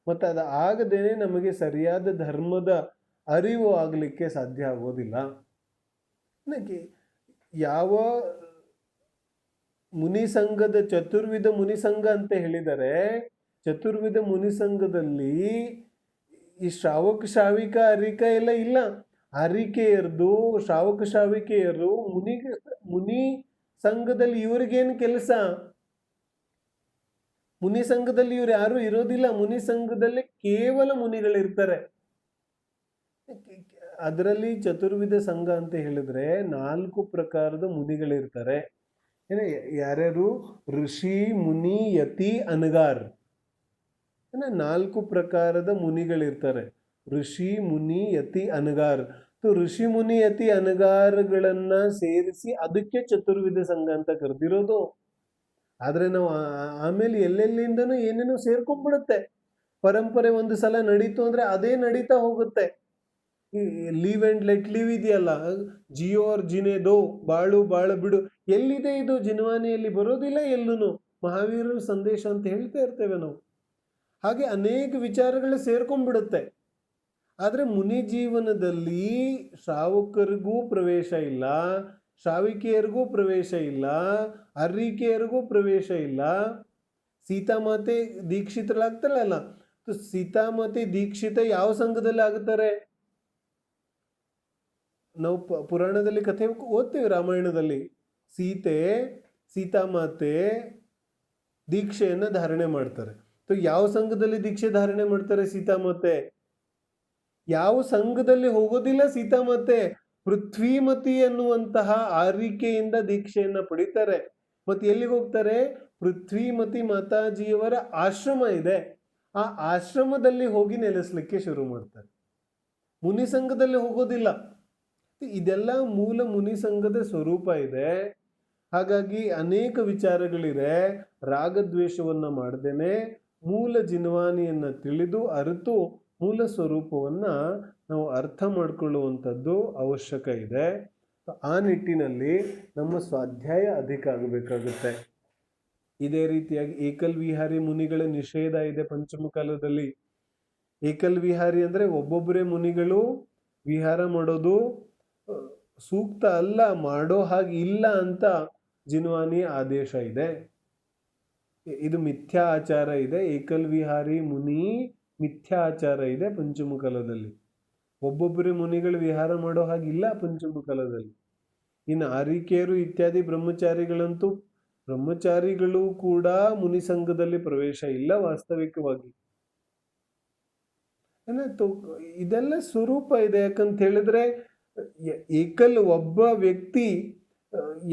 A: ಮತ್ತು ಅದು ಆಗದೇನೆ ನಮಗೆ ಸರಿಯಾದ ಧರ್ಮದ ಅರಿವು ಆಗಲಿಕ್ಕೆ ಸಾಧ್ಯ ಆಗೋದಿಲ್ಲ. ಯಾವ ಮುನಿಸಂಘದ ಚತುರ್ವಿಧ ಮುನಿಸಂಘ ಅಂತ ಹೇಳಿದರೆ, ಚತುರ್ವಿಧ ಮುನಿಸಂಘದಲ್ಲಿ ಈ ಶ್ರಾವಕ ಶ್ರಾವಿಕ ಅರಿಕ ಎಲ್ಲ ಇಲ್ಲ. ಅರಿಕೆಯರ್ದು ಶ್ರಾವಕ ಶ್ರಾವಿಕೆಯರು ಮುನಿ ಸಂಘದಲ್ಲಿ ಇವ್ರಿಗೇನು ಕೆಲಸ? ಮುನಿ ಸಂಘದಲ್ಲಿ ಇವ್ರು ಯಾರು ಇರೋದಿಲ್ಲ. ಮುನಿ ಸಂಘದಲ್ಲಿ ಕೇವಲ ಮುನಿಗಳಿರ್ತಾರೆ. ಅದರಲ್ಲಿ ಚತುರ್ವಿಧ ಸಂಘ ಅಂತ ಹೇಳಿದ್ರೆ 4 ಪ್ರಕಾರದ ಮುನಿಗಳಿರ್ತಾರೆ. ಯಾರ್ಯಾರು? ಋಷಿ, ಮುನಿ, ಯತಿ, ಅನಗಾರ್. 4 ಪ್ರಕಾರದ ಮುನಿಗಳಿರ್ತಾರೆ. ಋಷಿ, ಮುನಿ, ಯತಿ, ಅನಗಾರ್. ಋಷಿ, ಮುನಿ, ಯತಿ, ಅನಗಾರಗಳನ್ನ ಸೇರಿಸಿ ಅದಕ್ಕೆ ಚತುರ್ವಿಧ ಸಂಘ ಅಂತ ಕರೆದಿರೋದು. ಆದ್ರೆ ನಾವು ಆಮೇಲೆ ಎಲ್ಲೆಲ್ಲಿಂದನೂ ಏನೇನೋ ಸೇರ್ಕೊಂಡ್ಬಿಡುತ್ತೆ. ಪರಂಪರೆ ಒಂದು ಸಲ ನಡೀತು ಅಂದ್ರೆ ಅದೇ ನಡೀತಾ ಹೋಗುತ್ತೆ. ಲೀವ್ ಅಂಡ್ ಲೆಟ್ ಲೀವ್ ಇದೆಯಲ್ಲ, ಜಿಯೋ ಆರ್ ಜಿನೆ ದೋ, ಬಾಳು ಬಾಳ ಬಿಡು, ಎಲ್ಲಿದೆ ಇದು? ಜಿನವಾಣಿಯಲ್ಲಿ ಬರೋದಿಲ್ಲ ಎಲ್ಲೂ. ಮಹಾವೀರರ ಸಂದೇಶ ಅಂತ ಹೇಳ್ತಾ ಇರ್ತೇವೆ ನಾವು. ಹಾಗೆ ಅನೇಕ ವಿಚಾರಗಳು ಸೇರ್ಕೊಂಡ್ಬಿಡುತ್ತೆ. ಆದರೆ ಮುನಿ ಜೀವನದಲ್ಲಿ ಶ್ರಾವಕರಿಗೂ ಪ್ರವೇಶ ಇಲ್ಲ, ಶ್ರಾವಿಕೆಯರಿಗೂ ಪ್ರವೇಶ ಇಲ್ಲ, ಅರ್ರಿಕೆಯರಿಗೂ ಪ್ರವೇಶ ಇಲ್ಲ. ಸೀತಾಮಾತೆ ದೀಕ್ಷಿತರಾಗ್ತಾರಲ್ಲ, ಸೀತಾಮಾತೆ ದೀಕ್ಷಿತ ಯಾವ ಸಂಘದಲ್ಲಿ ಆಗುತ್ತಾರೆ? ನಾವು ಪುರಾಣದಲ್ಲಿ ಕಥೆ ಓದ್ತೇವೆ, ರಾಮಾಯಣದಲ್ಲಿ. ಸೀತಾಮಾತೆ ದೀಕ್ಷೆಯನ್ನು ಧಾರಣೆ ಮಾಡ್ತಾರೆ. ಯಾವ ಸಂಘದಲ್ಲಿ ದೀಕ್ಷೆ ಧಾರಣೆ ಮಾಡ್ತಾರೆ ಸೀತಾಮಾತೆ? ಯಾವ ಸಂಘದಲ್ಲಿ ಹೋಗೋದಿಲ್ಲ ಸೀತಾಮಾತೆ. ಪೃಥ್ವಿಮತಿ ಅನ್ನುವಂತಹ ಆರಿಕೆಯಿಂದ ದೀಕ್ಷೆಯನ್ನ ಪಡಿತಾರೆ. ಮತ್ತೆ ಎಲ್ಲಿಗೆ ಹೋಗ್ತಾರೆ? ಪೃಥ್ವಿಮತಿ ಮಾತಾಜಿಯವರ ಆಶ್ರಮ ಇದೆ, ಆ ಆಶ್ರಮದಲ್ಲಿ ಹೋಗಿ ನೆಲೆಸಲಿಕ್ಕೆ ಶುರು ಮಾಡ್ತಾರೆ. ಮುನಿ ಸಂಘದಲ್ಲಿ ಹೋಗೋದಿಲ್ಲ. ಇದೆಲ್ಲ ಮೂಲ ಮುನಿ ಸಂಘದ ಸ್ವರೂಪ ಇದೆ. ಹಾಗಾಗಿ ಅನೇಕ ವಿಚಾರಗಳಿದೆ. ರಾಗದ್ವೇಷವನ್ನ ಮಾಡದೇನೆ ಮೂಲ ಜಿನವಾಣಿಯನ್ನ ತಿಳಿದು ಅರಿತು ಮೂಲ ಸ್ವರೂಪವನ್ನ ನಾವು ಅರ್ಥ ಮಾಡಿಕೊಳ್ಳುವಂಥದ್ದು ಅವಶ್ಯಕ ಇದೆ. ಆ ನಿಟ್ಟಿನಲ್ಲಿ ನಮ್ಮ ಸ್ವಾಧ್ಯಾಯ ಅಧಿಕ ಆಗಬೇಕಾಗುತ್ತೆ. ಇದೇ ರೀತಿಯಾಗಿ ಏಕಲ್ ವಿಹಾರಿ ಮುನಿಗಳ ನಿಷೇಧ ಇದೆ ಪಂಚಮ ಕಾಲದಲ್ಲಿ. ಏಕಲ್ ವಿಹಾರಿ ಅಂದ್ರೆ ಒಬ್ಬೊಬ್ಬರೇ ಮುನಿಗಳು ವಿಹಾರ ಮಾಡೋದು ಸೂಕ್ತ ಅಲ್ಲ, ಮಾಡೋ ಹಾಗೆ ಇಲ್ಲ ಅಂತ ಜಿನವಾಣಿ ಆದೇಶ ಇದೆ. ಇದು ಮಿಥ್ಯಾ ಆಚಾರ ಇದೆ. ಏಕಲ್ ವಿಹಾರಿ ಮುನಿ ಮಿಥ್ಯಾ ಆಚಾರ ಇದೆ ಪಂಚಮ ಕಾಲದಲ್ಲಿ. ಒಬ್ಬೊಬ್ಬರೇ ಮುನಿಗಳು ವಿಹಾರ ಮಾಡೋ ಹಾಗಿಲ್ಲ ಪಂಚಮ ಕಾಲದಲ್ಲಿ. ಇನ್ನು ಆರಿಕೆಯರು ಇತ್ಯಾದಿ ಬ್ರಹ್ಮಚಾರಿಗಳಂತೂ, ಬ್ರಹ್ಮಚಾರಿಗಳು ಕೂಡ ಮುನಿ ಸಂಘದಲ್ಲಿ ಪ್ರವೇಶ ಇಲ್ಲ ವಾಸ್ತವಿಕವಾಗಿ. ಇದೆಲ್ಲ ಸ್ವರೂಪ ಇದೆ. ಯಾಕಂತ ಹೇಳಿದ್ರೆ ಏಕಲ್ ಒಬ್ಬ ವ್ಯಕ್ತಿ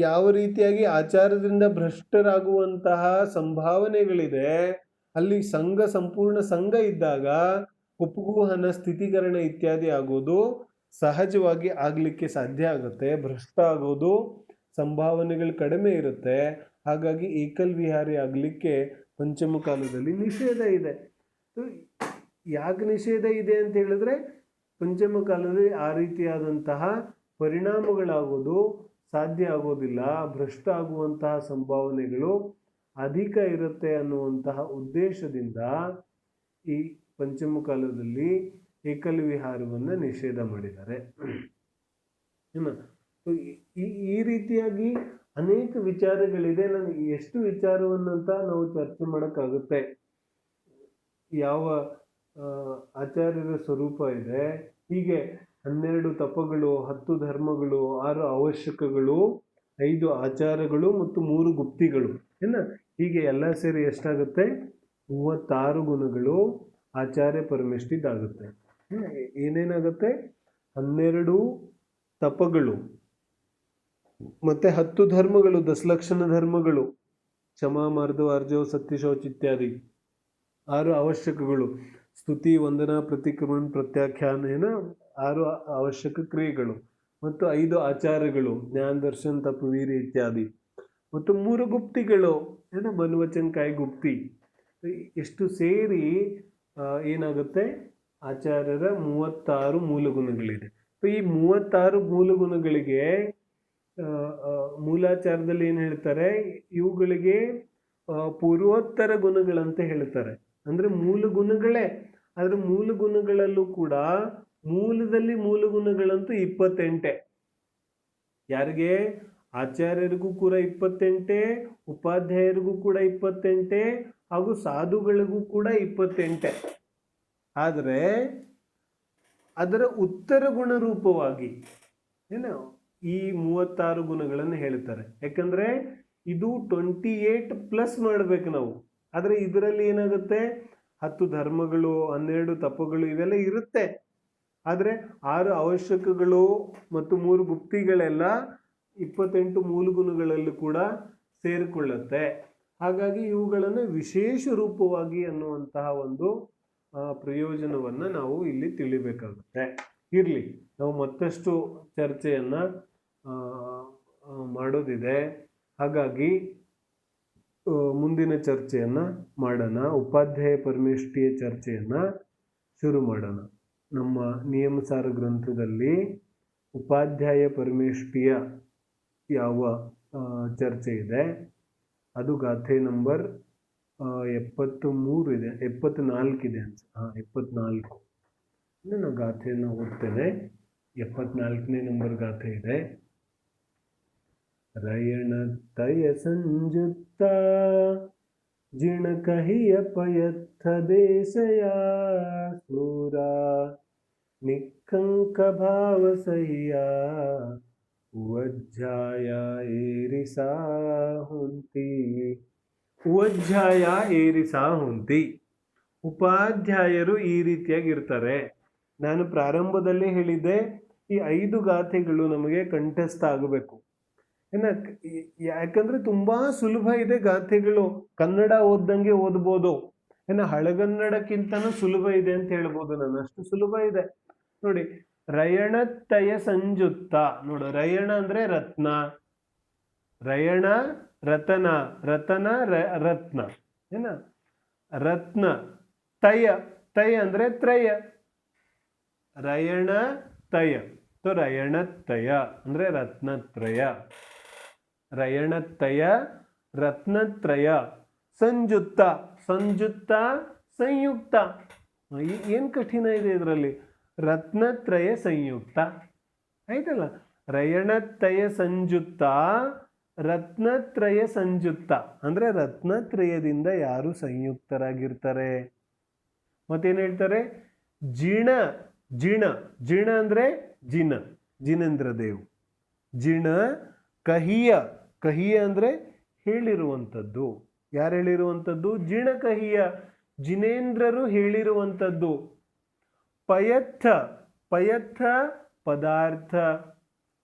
A: ಯಾವ ರೀತಿಯಾಗಿ ಆಚಾರದಿಂದ ಭ್ರಷ್ಟರಾಗುವಂತಹ ಸಂಭಾವನೆಗಳಿದೆ, ಅಲ್ಲಿ ಸಂಪೂರ್ಣ ಸಂಘ ಇದ್ದಾಗ ಉಪಗುಹನ ಸ್ಥಿತೀಕರಣ ಇತ್ಯಾದಿ ಆಗೋದು ಸಹಜವಾಗಿ ಆಗ್ಲಿಕ್ಕೆ ಸಾಧ್ಯ ಆಗುತ್ತೆ. ಭ್ರಷ್ಟ ಆಗೋದು ಸಂಭಾವನೆಗಳು ಕಡಿಮೆ ಇರುತ್ತೆ. ಹಾಗಾಗಿ ಏಕಲ್ ವಿಹಾರಿ ಆಗ್ಲಿಕ್ಕೆ ಪಂಚಮ ಕಾಲದಲ್ಲಿ ನಿಷೇಧ ಇದೆ. ಯಾಕೆ ನಿಷೇಧ ಇದೆ ಅಂತ ಹೇಳಿದ್ರೆ, ಪಂಚಮ ಕಾಲದಲ್ಲಿ ಆ ರೀತಿಯಾದಂತಹ ಪರಿಣಾಮಗಳಾಗೋದು ಸಾಧ್ಯ ಆಗೋದಿಲ್ಲ. ಭ್ರಷ್ಟ ಆಗುವಂತಹ ಸಂಭಾವನೆಗಳು ಅಧಿಕ ಇರುತ್ತೆ ಅನ್ನುವಂತಹ ಉದ್ದೇಶದಿಂದ ಈ ಪಂಚಮ ಕಾಲದಲ್ಲಿ ಏಕಲ್ ವಿಹಾರವನ್ನು ನಿಷೇಧ ಮಾಡಿದ್ದಾರೆ. ಈ ರೀತಿಯಾಗಿ ಅನೇಕ ವಿಚಾರಗಳಿದೆ. ನನಗೆ ಎಷ್ಟು ವಿಚಾರವನ್ನಂತ ನಾವು ಚರ್ಚೆ ಮಾಡೋಕ್ಕಾಗುತ್ತೆ. ಯಾವ ಆಚಾರ್ಯರ ಸ್ವರೂಪ ಇದೆ, ಹೀಗೆ 12 ತಪಗಳು, 10 ಧರ್ಮಗಳು, 6 ಅವಶ್ಯಕಗಳು, 5 ಆಚಾರಗಳು ಮತ್ತು 3 ಗುಪ್ತಿಗಳು ಹೀಗೆ ಎಲ್ಲ ಸೇರಿ ಎಷ್ಟಾಗುತ್ತೆ? 36 ಗುಣಗಳು ಆಚಾರ್ಯ ಪರಮೇಷ್ಠಿದಾಗುತ್ತೆ. ಏನೇನಾಗುತ್ತೆ? 12 ತಪಗಳು ಮತ್ತೆ 10 ಧರ್ಮಗಳು, 10 ಲಕ್ಷಣ ಧರ್ಮಗಳು, ಕ್ಷಮಾ ಮರ್ದು ಅರ್ಜೋ ಸತ್ಯ ಶೌಚ ಇತ್ಯಾದಿ 6 ಅವಶ್ಯಕಗಳು. ಸ್ತುತಿ ವಂದನಾ ಪ್ರತಿಕ್ರಮಣ ಪ್ರತ್ಯಾಖ್ಯಾನ ಏನ 6 ಅವಶ್ಯಕ ಕ್ರಿಯೆಗಳು ಮತ್ತು 5 ಆಚಾರಗಳು ಜ್ಞಾನ ದರ್ಶನ ತಪ ವೀರ್ಯ ಇತ್ಯಾದಿ ಮತ್ತು 3 ಗುಪ್ತಿಗಳು ಏನ ಮನ್ವಚನ್ ಕಾಯಿ ಗುಪ್ತಿ. ಎಷ್ಟು ಸೇರಿ ಏನಾಗುತ್ತೆ ಆಚಾರ್ಯರ 36 ಮೂಲಗುಣಗಳಿದೆ. ಈ 36 ಮೂಲಗುಣಗಳಿಗೆ ಮೂಲಾಚಾರದಲ್ಲಿ ಏನು ಹೇಳ್ತಾರೆ, ಇವುಗಳಿಗೆ ಪೂರ್ವೋತ್ತರ ಗುಣಗಳಂತ ಹೇಳ್ತಾರೆ. ಅಂದ್ರೆ ಮೂಲ ಗುಣಗಳೇ, ಆದ್ರೆ ಮೂಲ ಗುಣಗಳಲ್ಲೂ ಕೂಡ ಮೂಲದಲ್ಲಿ ಮೂಲ ಗುಣಗಳಂತೂ 28. ಯಾರಿಗೆ? ಆಚಾರ್ಯರಿಗೂ ಕೂಡ 28, ಉಪಾಧ್ಯಾಯರಿಗೂ ಕೂಡ 28 ಹಾಗೂ ಸಾಧುಗಳಿಗೂ ಕೂಡ 28. ಆದರೆ ಅದರ ಉತ್ತರ ಗುಣ ರೂಪವಾಗಿ ಏನು ಈ 36 ಗುಣಗಳನ್ನು ಹೇಳ್ತಾರೆ. ಯಾಕಂದ್ರೆ ಇದು 28 ಪ್ಲಸ್ ಮಾಡ್ಬೇಕು ನಾವು. ಆದ್ರೆ ಇದರಲ್ಲಿ ಏನಾಗುತ್ತೆ, 10 ಧರ್ಮಗಳು, 12 ತಪಗಳು ಇವೆಲ್ಲ ಇರುತ್ತೆ. ಆದ್ರೆ 6 ಅವಶ್ಯಕಗಳು ಮತ್ತು 3 ಗುಪ್ತಿಗಳೆಲ್ಲ 28 ಮೂಲ ಗುಣಗಳಲ್ಲೂ ಕೂಡ ಸೇರಿಕೊಳ್ಳುತ್ತೆ. ಹಾಗಾಗಿ ಇವುಗಳನ್ನು ವಿಶೇಷ ರೂಪವಾಗಿ ಅನ್ನುವಂತಹ ಒಂದು ಪ್ರಯೋಜನವನ್ನ ನಾವು ಇಲ್ಲಿ ತಿಳಿಬೇಕಾಗುತ್ತೆ. ಇರ್ಲಿ, ನಾವು ಮತ್ತಷ್ಟು ಚರ್ಚೆಯನ್ನ ಮಾಡೋದಿದೆ. ಹಾಗಾಗಿ ಮುಂದಿನ ಚರ್ಚೆಯನ್ನ ಮಾಡೋಣ. ಉಪಾಧ್ಯಾಯ ಪರಮೇಷ್ಠಿಯ ಚರ್ಚೆಯನ್ನ ಶುರು ಮಾಡೋಣ. ನಮ್ಮ ನಿಯಮಸಾರ ಗ್ರಂಥದಲ್ಲಿ ಉಪಾಧ್ಯಾಯ ಪರಮೇಷ್ಠಿಯ ಯಾವ ಚರ್ಚೆ ಇದೆ, ಅದು ಗಾಥೆ ನಂಬರ್ 73 ಇದೆ, 74 ಇದೆ ಅನ್ಸ. 74 ನಾನು ಗಾಥೆಯನ್ನು ಓದ್ತೇನೆ. 74ನೇ ನಂಬರ್ ಗಾಥೆ ಇದೆ. ರಯಣ ತಯ ಸಂಜುತ್ತ ಜಿಣ ಕಹಿಯ ಪಯತ್ಥ ದೇಶಯ ಸೂರ ನಿಕ್ಕಂಕ ಭಾವ ಸಹಿಯ ಉವಜ್ಜಾಯ ಏರಿಸಾ ಹೊಂತಿ. ಉವಜ್ಜಾಯ ಏರಿಸಾ ಹೊಂತಿ. ಉಪಾಧ್ಯಾಯರು ಈ ರೀತಿಯಾಗಿರ್ತಾರೆ. ನಾನು ಪ್ರಾರಂಭದಲ್ಲೇ ಹೇಳಿದ್ದೆ, ಈ 5 ಗಾಥೆಗಳು ನಮಗೆ ಕಂಠಸ್ಥ ಆಗಬೇಕು. ಯಾಕಂದ್ರೆ ತುಂಬಾ ಸುಲಭ ಇದೆ ಗಾಥೆಗಳು. ಕನ್ನಡ ಓದ್ದಂಗೆ ಓದ್ಬೋದು. ಹಳಗನ್ನಡಕ್ಕಿಂತನೂ ಸುಲಭ ಇದೆ ಅಂತ ಹೇಳ್ಬೋದು ನಾನು. ಅಷ್ಟು ಸುಲಭ ಇದೆ ನೋಡಿ. ರಯಣತ್ತಯ ಸಂಜುತ್ತ. ನೋಡು, ರಯಣ ಅಂದ್ರೆ ರತ್ನ, ರಯಣ ರತನ, ರತನ ರತ್ನ ಏನ ರತ್ನ. ತಯ, ತಯ ಅಂದ್ರೆ ತ್ರಯ. ರಯಣ ತಯ, ರಯಣತ್ತಯ ಅಂದ್ರೆ ರತ್ನತ್ರಯ. ರಯಣತ್ತಯ ರತ್ನತ್ರಯ. ಸಂಜುತ್ತ, ಸಂಜುತ್ತ ಸಂಯುಕ್ತ. ಏನ್ ಕಠಿಣ ಇದೆ ಇದರಲ್ಲಿ? ರತ್ನತ್ರಯ ಸಂಯುಕ್ತ ಆಯ್ತಲ್ಲ. ರಯಣತ್ತಯ ಸಂಜುತ್ತ, ರತ್ನತ್ರಯ ಸಂಜುತ್ತ ಅಂದ್ರೆ ರತ್ನತ್ರಯದಿಂದ ಯಾರು ಸಂಯುಕ್ತರಾಗಿರ್ತಾರೆ. ಮತ್ತೇನ್ ಹೇಳ್ತಾರೆ? ಜಿಣ, ಜಿಣ, ಜಿಣ ಅಂದ್ರೆ ಜಿನ, ಜಿನೇಂದ್ರ ದೇವ್. ಜಿಣ ಕಹಿಯ, ಕಹಿಯ ಅಂದ್ರೆ ಹೇಳಿರುವಂಥದ್ದು. ಯಾರು ಹೇಳಿರುವಂಥದ್ದು? ಜಿಣ ಕಹಿಯ, ಜಿನೇಂದ್ರರು ಹೇಳಿರುವಂಥದ್ದು. ಪಯತ್ಥ, ಪಯತ್ಥ ಪದಾರ್ಥ,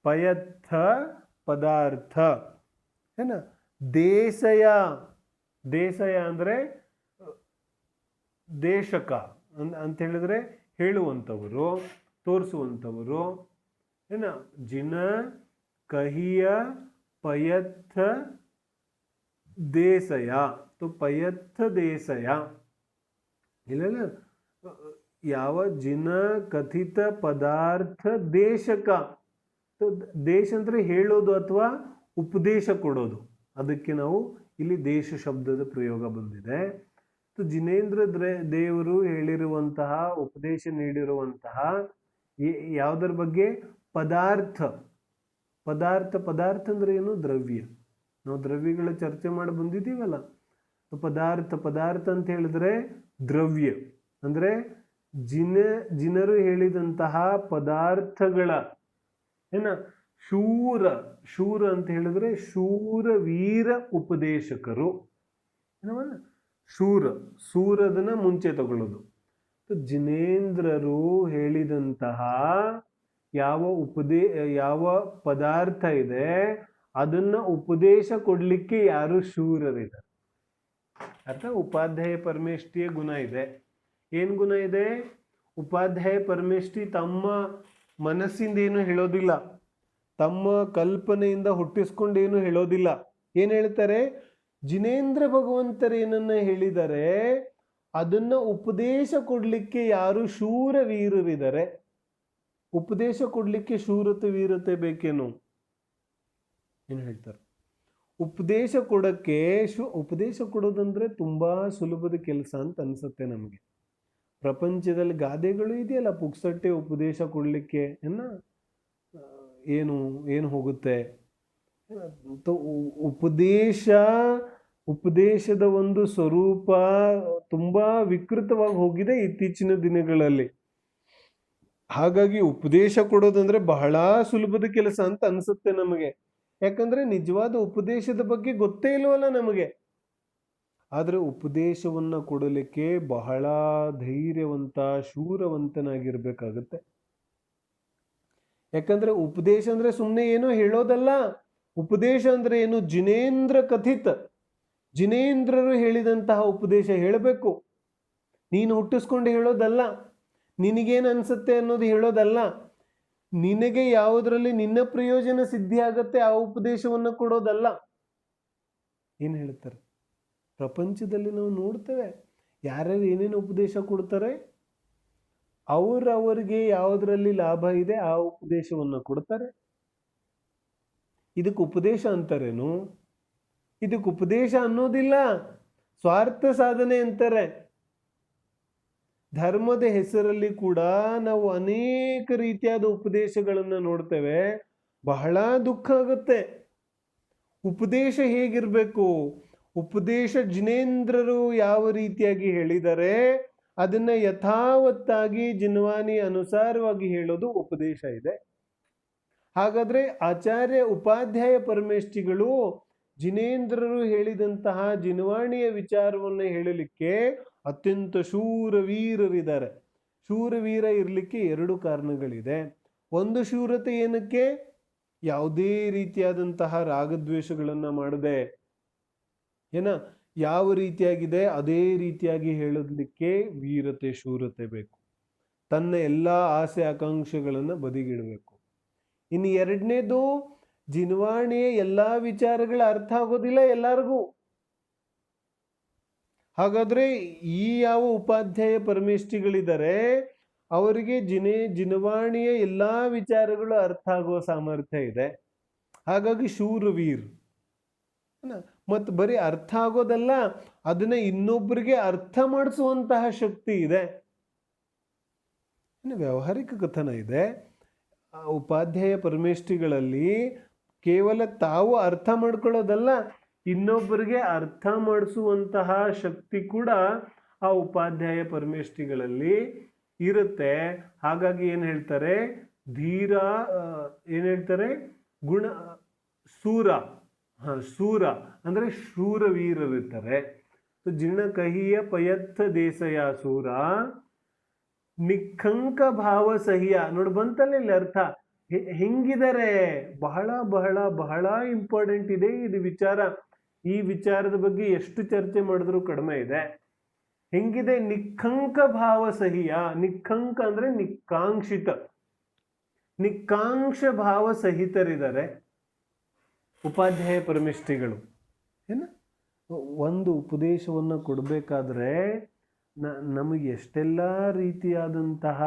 A: ಪಯತ್ಥ ಪದಾರ್ಥ ಏನ. ದೇಶಯ, ದೇಶಯ ಅಂದ್ರೆ ದೇಶಕ ಅಂತ ಹೇಳಿದ್ರೆ ಹೇಳುವಂಥವರು, ತೋರಿಸುವಂಥವರು ಏನ. ಜಿನ ಕಹಿಯ ಪಯತ್ಥ ದೇಶಯ. ಪಯತ್ಥ ದೇಶಯ ಇಲ್ಲ, ಯಾವ ಜಿನ ಕಥಿತ ಪದಾರ್ಥ ದೇಶಕ. ದೇಶ ಅಂದ್ರೆ ಹೇಳೋದು ಅಥವಾ ಉಪದೇಶ ಕೊಡೋದು. ಅದಕ್ಕೆ ನಾವು ಇಲ್ಲಿ ದೇಶ ಶಬ್ದದ ಪ್ರಯೋಗ ಬಂದಿದೆ. ಜಿನೇಂದ್ರ ದೇವರು ಹೇಳಿರುವಂತಹ, ಉಪದೇಶ ನೀಡಿರುವಂತಹ ಯಾವುದರ ಬಗ್ಗೆ? ಪದಾರ್ಥ. ಪದಾರ್ಥ, ಪದಾರ್ಥ ಅಂದ್ರೆ ಏನು? ದ್ರವ್ಯ. ನಾವು ದ್ರವ್ಯಗಳ ಚರ್ಚೆ ಮಾಡಿ ಬಂದಿದ್ದೀವಲ್ಲ. ಪದಾರ್ಥ, ಪದಾರ್ಥ ಅಂತ ಹೇಳಿದ್ರೆ ದ್ರವ್ಯ ಅಂದ್ರೆ ಜಿನರು ಹೇಳಿದಂತಹ ಪದಾರ್ಥಗಳ ಏನ. ಶೂರ, ಶೂರ ಅಂತ ಹೇಳಿದ್ರೆ ಶೂರ ವೀರ ಉಪದೇಶಕರು. ಶೂರ, ಸೂರದನ್ನ ಮುಂಚೆ ತಗೊಳ್ಳೋದು. ಜಿನೇಂದ್ರರು ಹೇಳಿದಂತಹ ಯಾವ ಪದಾರ್ಥ ಇದೆ ಅದನ್ನ ಉಪದೇಶ ಕೊಡ್ಲಿಕ್ಕೆ ಯಾರು ಶೂರರಿದ್ದಾರೆ. ಉಪಾಧ್ಯಾಯ ಪರಮೇಷ್ಠಿಯ ಗುಣ ಇದೆ. ಏನು ಗುಣ ಇದೆ? ಉಪಾಧ್ಯಾಯ ಪರಮೇಷ್ಠಿ ತಮ್ಮ ಮನಸ್ಸಿಂದ ಏನು ಹೇಳೋದಿಲ್ಲ, ತಮ್ಮ ಕಲ್ಪನೆಯಿಂದ ಹುಟ್ಟಿಸ್ಕೊಂಡೇನು ಹೇಳೋದಿಲ್ಲ. ಏನು ಹೇಳ್ತಾರೆ? ಜಿನೇಂದ್ರ ಭಗವಂತರೇನನ್ನ ಹೇಳಿದರೆ ಅದನ್ನ ಉಪದೇಶ ಕೊಡ್ಲಿಕ್ಕೆ ಯಾರು ಶೂರವೀರರಿದ್ದಾರೆ. ಉಪದೇಶ ಕೊಡ್ಲಿಕ್ಕೆ ಶೂರತೆ ವೀರತೆ ಬೇಕೇನು? ಏನು ಹೇಳ್ತಾರೆ? ಉಪದೇಶ ಕೊಡಕ್ಕೆ ಉಪದೇಶ ಕೊಡೋದಂದ್ರೆ ತುಂಬಾ ಸುಲಭದ ಕೆಲಸ ಅಂತ ಅನ್ಸುತ್ತೆ ನಮಗೆ. ಪ್ರಪಂಚದಲ್ಲಿ ಗಾದೆಗಳು ಇದೆಯಲ್ಲ, ಪುಕ್ಸಟ್ಟೆ ಉಪದೇಶ ಕೊಡ್ಲಿಕ್ಕೆ ಏನು ಹೋಗುತ್ತೆ. ಉಪದೇಶದ ಒಂದು ಸ್ವರೂಪ ತುಂಬಾ ವಿಕೃತವಾಗಿ ಹೋಗಿದೆ ಇತ್ತೀಚಿನ ದಿನಗಳಲ್ಲಿ. ಹಾಗಾಗಿ ಉಪದೇಶ ಕೊಡೋದಂದ್ರೆ ಬಹಳ ಸುಲಭದ ಕೆಲಸ ಅಂತ ಅನ್ಸುತ್ತೆ ನಮಗೆ. ಯಾಕಂದ್ರೆ ನಿಜವಾದ ಉಪದೇಶದ ಬಗ್ಗೆ ಗೊತ್ತೇ ಇಲ್ವಲ್ಲ ನಮಗೆ. ಆದ್ರೆ ಉಪದೇಶವನ್ನ ಕೊಡಲಿಕ್ಕೆ ಬಹಳ ಧೈರ್ಯವಂತ, ಶೂರವಂತನಾಗಿರ್ಬೇಕಾಗತ್ತೆ. ಯಾಕಂದ್ರೆ ಉಪದೇಶ ಅಂದ್ರೆ ಸುಮ್ಮನೆ ಏನೋ ಹೇಳೋದಲ್ಲ. ಉಪದೇಶ ಅಂದ್ರೆ ಏನು? ಜಿನೇಂದ್ರ ಕಥಿತ, ಜಿನೇಂದ್ರರು ಹೇಳಿದಂತಹ ಉಪದೇಶ ಹೇಳಬೇಕು. ನೀನು ಹುಟ್ಟಿಸ್ಕೊಂಡು ಹೇಳೋದಲ್ಲ, ನಿನಗೇನು ಅನ್ಸುತ್ತೆ ಅನ್ನೋದು ಹೇಳೋದಲ್ಲ. ನಿನಗೆ ಯಾವುದರಲ್ಲಿ ನಿನ್ನ ಪ್ರಯೋಜನ ಸಿದ್ಧಿ ಆಗತ್ತೆ ಆ ಉಪದೇಶವನ್ನು ಕೊಡೋದಲ್ಲ. ಏನು ಹೇಳ್ತಾರೆ? ಪ್ರಪಂಚದಲ್ಲಿ ನಾವು ನೋಡ್ತೇವೆ, ಯಾರ್ಯಾರು ಏನೇನು ಉಪದೇಶ ಕೊಡ್ತಾರೆ, ಅವರವರಿಗೆ ಯಾವುದರಲ್ಲಿ ಲಾಭ ಇದೆ ಆ ಉಪದೇಶವನ್ನು ಕೊಡ್ತಾರೆ. ಇದಕ್ಕೆ ಉಪದೇಶ ಅಂತಾರೇನು? ಇದಕ್ಕೆ ಉಪದೇಶ ಅನ್ನೋದಿಲ್ಲ, ಸ್ವಾರ್ಥ ಸಾಧನೆ ಅಂತಾರೆ. ಧರ್ಮದ ಹೆಸರಲ್ಲಿ ಕೂಡ ನಾವು ಅನೇಕ ರೀತಿಯಾದ ಉಪದೇಶಗಳನ್ನು ನೋಡ್ತೇವೆ. ಬಹಳ ದುಃಖ ಆಗುತ್ತೆ. ಉಪದೇಶ ಹೇಗಿರ್ಬೇಕು? ಉಪದೇಶ ಜಿನೇಂದ್ರರು ಯಾವ ರೀತಿಯಾಗಿ ಹೇಳಿದರೆ ಅದನ್ನ ಯಥಾವತ್ತಾಗಿ ಜಿನ್ವಾನಿ ಅನುಸಾರವಾಗಿ ಹೇಳೋದು ಉಪದೇಶ ಇದೆ. ಹಾಗಾದ್ರೆ ಆಚಾರ್ಯ ಉಪಾಧ್ಯಾಯ ಪರಮೇಷ್ಠಿಗಳು ಜಿನೇಂದ್ರರು ಹೇಳಿದಂತಹ ಜಿನ್ವಾಣಿಯ ವಿಚಾರವನ್ನು ಹೇಳಲಿಕ್ಕೆ ಅತ್ಯಂತ ಶೂರವೀರರಿದ್ದಾರೆ. ಶೂರವೀರ ಇರಲಿಕ್ಕೆ ಎರಡು ಕಾರಣಗಳಿದೆ. ಒಂದು, ಶೂರತೆ ಏನಕ್ಕೆ? ಯಾವುದೇ ರೀತಿಯಾದಂತಹ ರಾಗದ್ವೇಷಗಳನ್ನ ಮಾಡದೆ ಯಾವ ರೀತಿಯಾಗಿದೆ ಅದೇ ರೀತಿಯಾಗಿ ಹೇಳಲಿಕ್ಕೆ ವೀರತೆ, ಶೂರತೆ ಬೇಕು. ತನ್ನ ಎಲ್ಲ ಆಸೆ ಆಕಾಂಕ್ಷೆಗಳನ್ನ ಬದಿಗಿಡಬೇಕು. ಇನ್ನು ಎರಡನೇದು, ಜಿನ್ವಾಣಿಯ ಎಲ್ಲಾ ವಿಚಾರಗಳ ಅರ್ಥ ಆಗೋದಿಲ್ಲ ಎಲ್ಲರಿಗೂ. ಹಾಗಾದ್ರೆ ಈ ಯಾವ ಉಪಾಧ್ಯಾಯ ಪರಮೇಷ್ಠಿಗಳಿದ್ದಾರೆ ಅವರಿಗೆ ಜಿನವಾಣಿಯ ಎಲ್ಲಾ ವಿಚಾರಗಳು ಅರ್ಥ ಆಗುವ ಸಾಮರ್ಥ್ಯ ಇದೆ. ಹಾಗಾಗಿ ಶೂರವೀರ್. ಮತ್ತು ಬರೀ ಅರ್ಥ ಆಗೋದಲ್ಲ, ಅದನ್ನ ಇನ್ನೊಬ್ಬರಿಗೆ ಅರ್ಥ ಮಾಡಿಸುವಂತಹ ಶಕ್ತಿ ಇದೆ. ಇನ್ನು ವ್ಯಾವಹಾರಿಕ ಕಥನ ಇದೆ. ಉಪಾಧ್ಯಾಯ ಪರಮೇಷ್ಠಿಗಳಲ್ಲಿ ಕೇವಲ ತಾವು ಅರ್ಥ ಮಾಡ್ಕೊಳ್ಳೋದಲ್ಲ, ಇನ್ನೊಬ್ಬರಿಗೆ ಅರ್ಥ ಮಾಡಿಸುವಂತಹ ಶಕ್ತಿ ಕೂಡ ಆ ಉಪಾಧ್ಯಾಯ ಪರಮೇಷ್ಠಿಗಳಲ್ಲಿ ಇರುತ್ತೆ. ಹಾಗಾಗಿ ಏನ್ ಹೇಳ್ತಾರೆ? ಧೀರ, ಏನ್ ಹೇಳ್ತಾರೆ? ಗುಣ ಸೂರ. ಸೂರ ಅಂದ್ರೆ ಶೂರವೀರರಿರ್ತಾರೆ. ಜಿಣ ಕಹಿಯ ಪಯತ್ಥ ದೇಶಯ ಸೂರ ನಿಖಂಕ ಭಾವ ಸಹಿಯ. ನೋಡಿ ಬಂತಲ್ಲ ಇಲ್ಲಿ ಅರ್ಥ. ಹೆಂಗಿದ್ದಾರೆ? ಬಹಳ ಬಹಳ ಬಹಳ ಇಂಪಾರ್ಟೆಂಟ್ ಇದೆ ಇದು ವಿಚಾರ. ಈ ವಿಚಾರದ ಬಗ್ಗೆ ಎಷ್ಟು ಚರ್ಚೆ ಮಾಡಿದ್ರು ಕಡಿಮೆ ಇದೆ. ಹೆಂಗಿದೆ? ನಿಖಂಕ ಭಾವ ಸಹಿಯ. ನಿಖಂಕ ಅಂದ್ರೆ ನಿಕಾಂಕ್ಷಿತ, ನಿಕಾಂಕ್ಷ ಭಾವ ಸಹಿತರಿದ್ದಾರೆ ಉಪಾಧ್ಯಾಯ ಪರಮೇಷ್ಠಿಗಳು. ಒಂದು ಉಪದೇಶವನ್ನು ಕೊಡಬೇಕಾದ್ರೆ ನಮಗೆ ಎಷ್ಟೆಲ್ಲ ರೀತಿಯಾದಂತಹ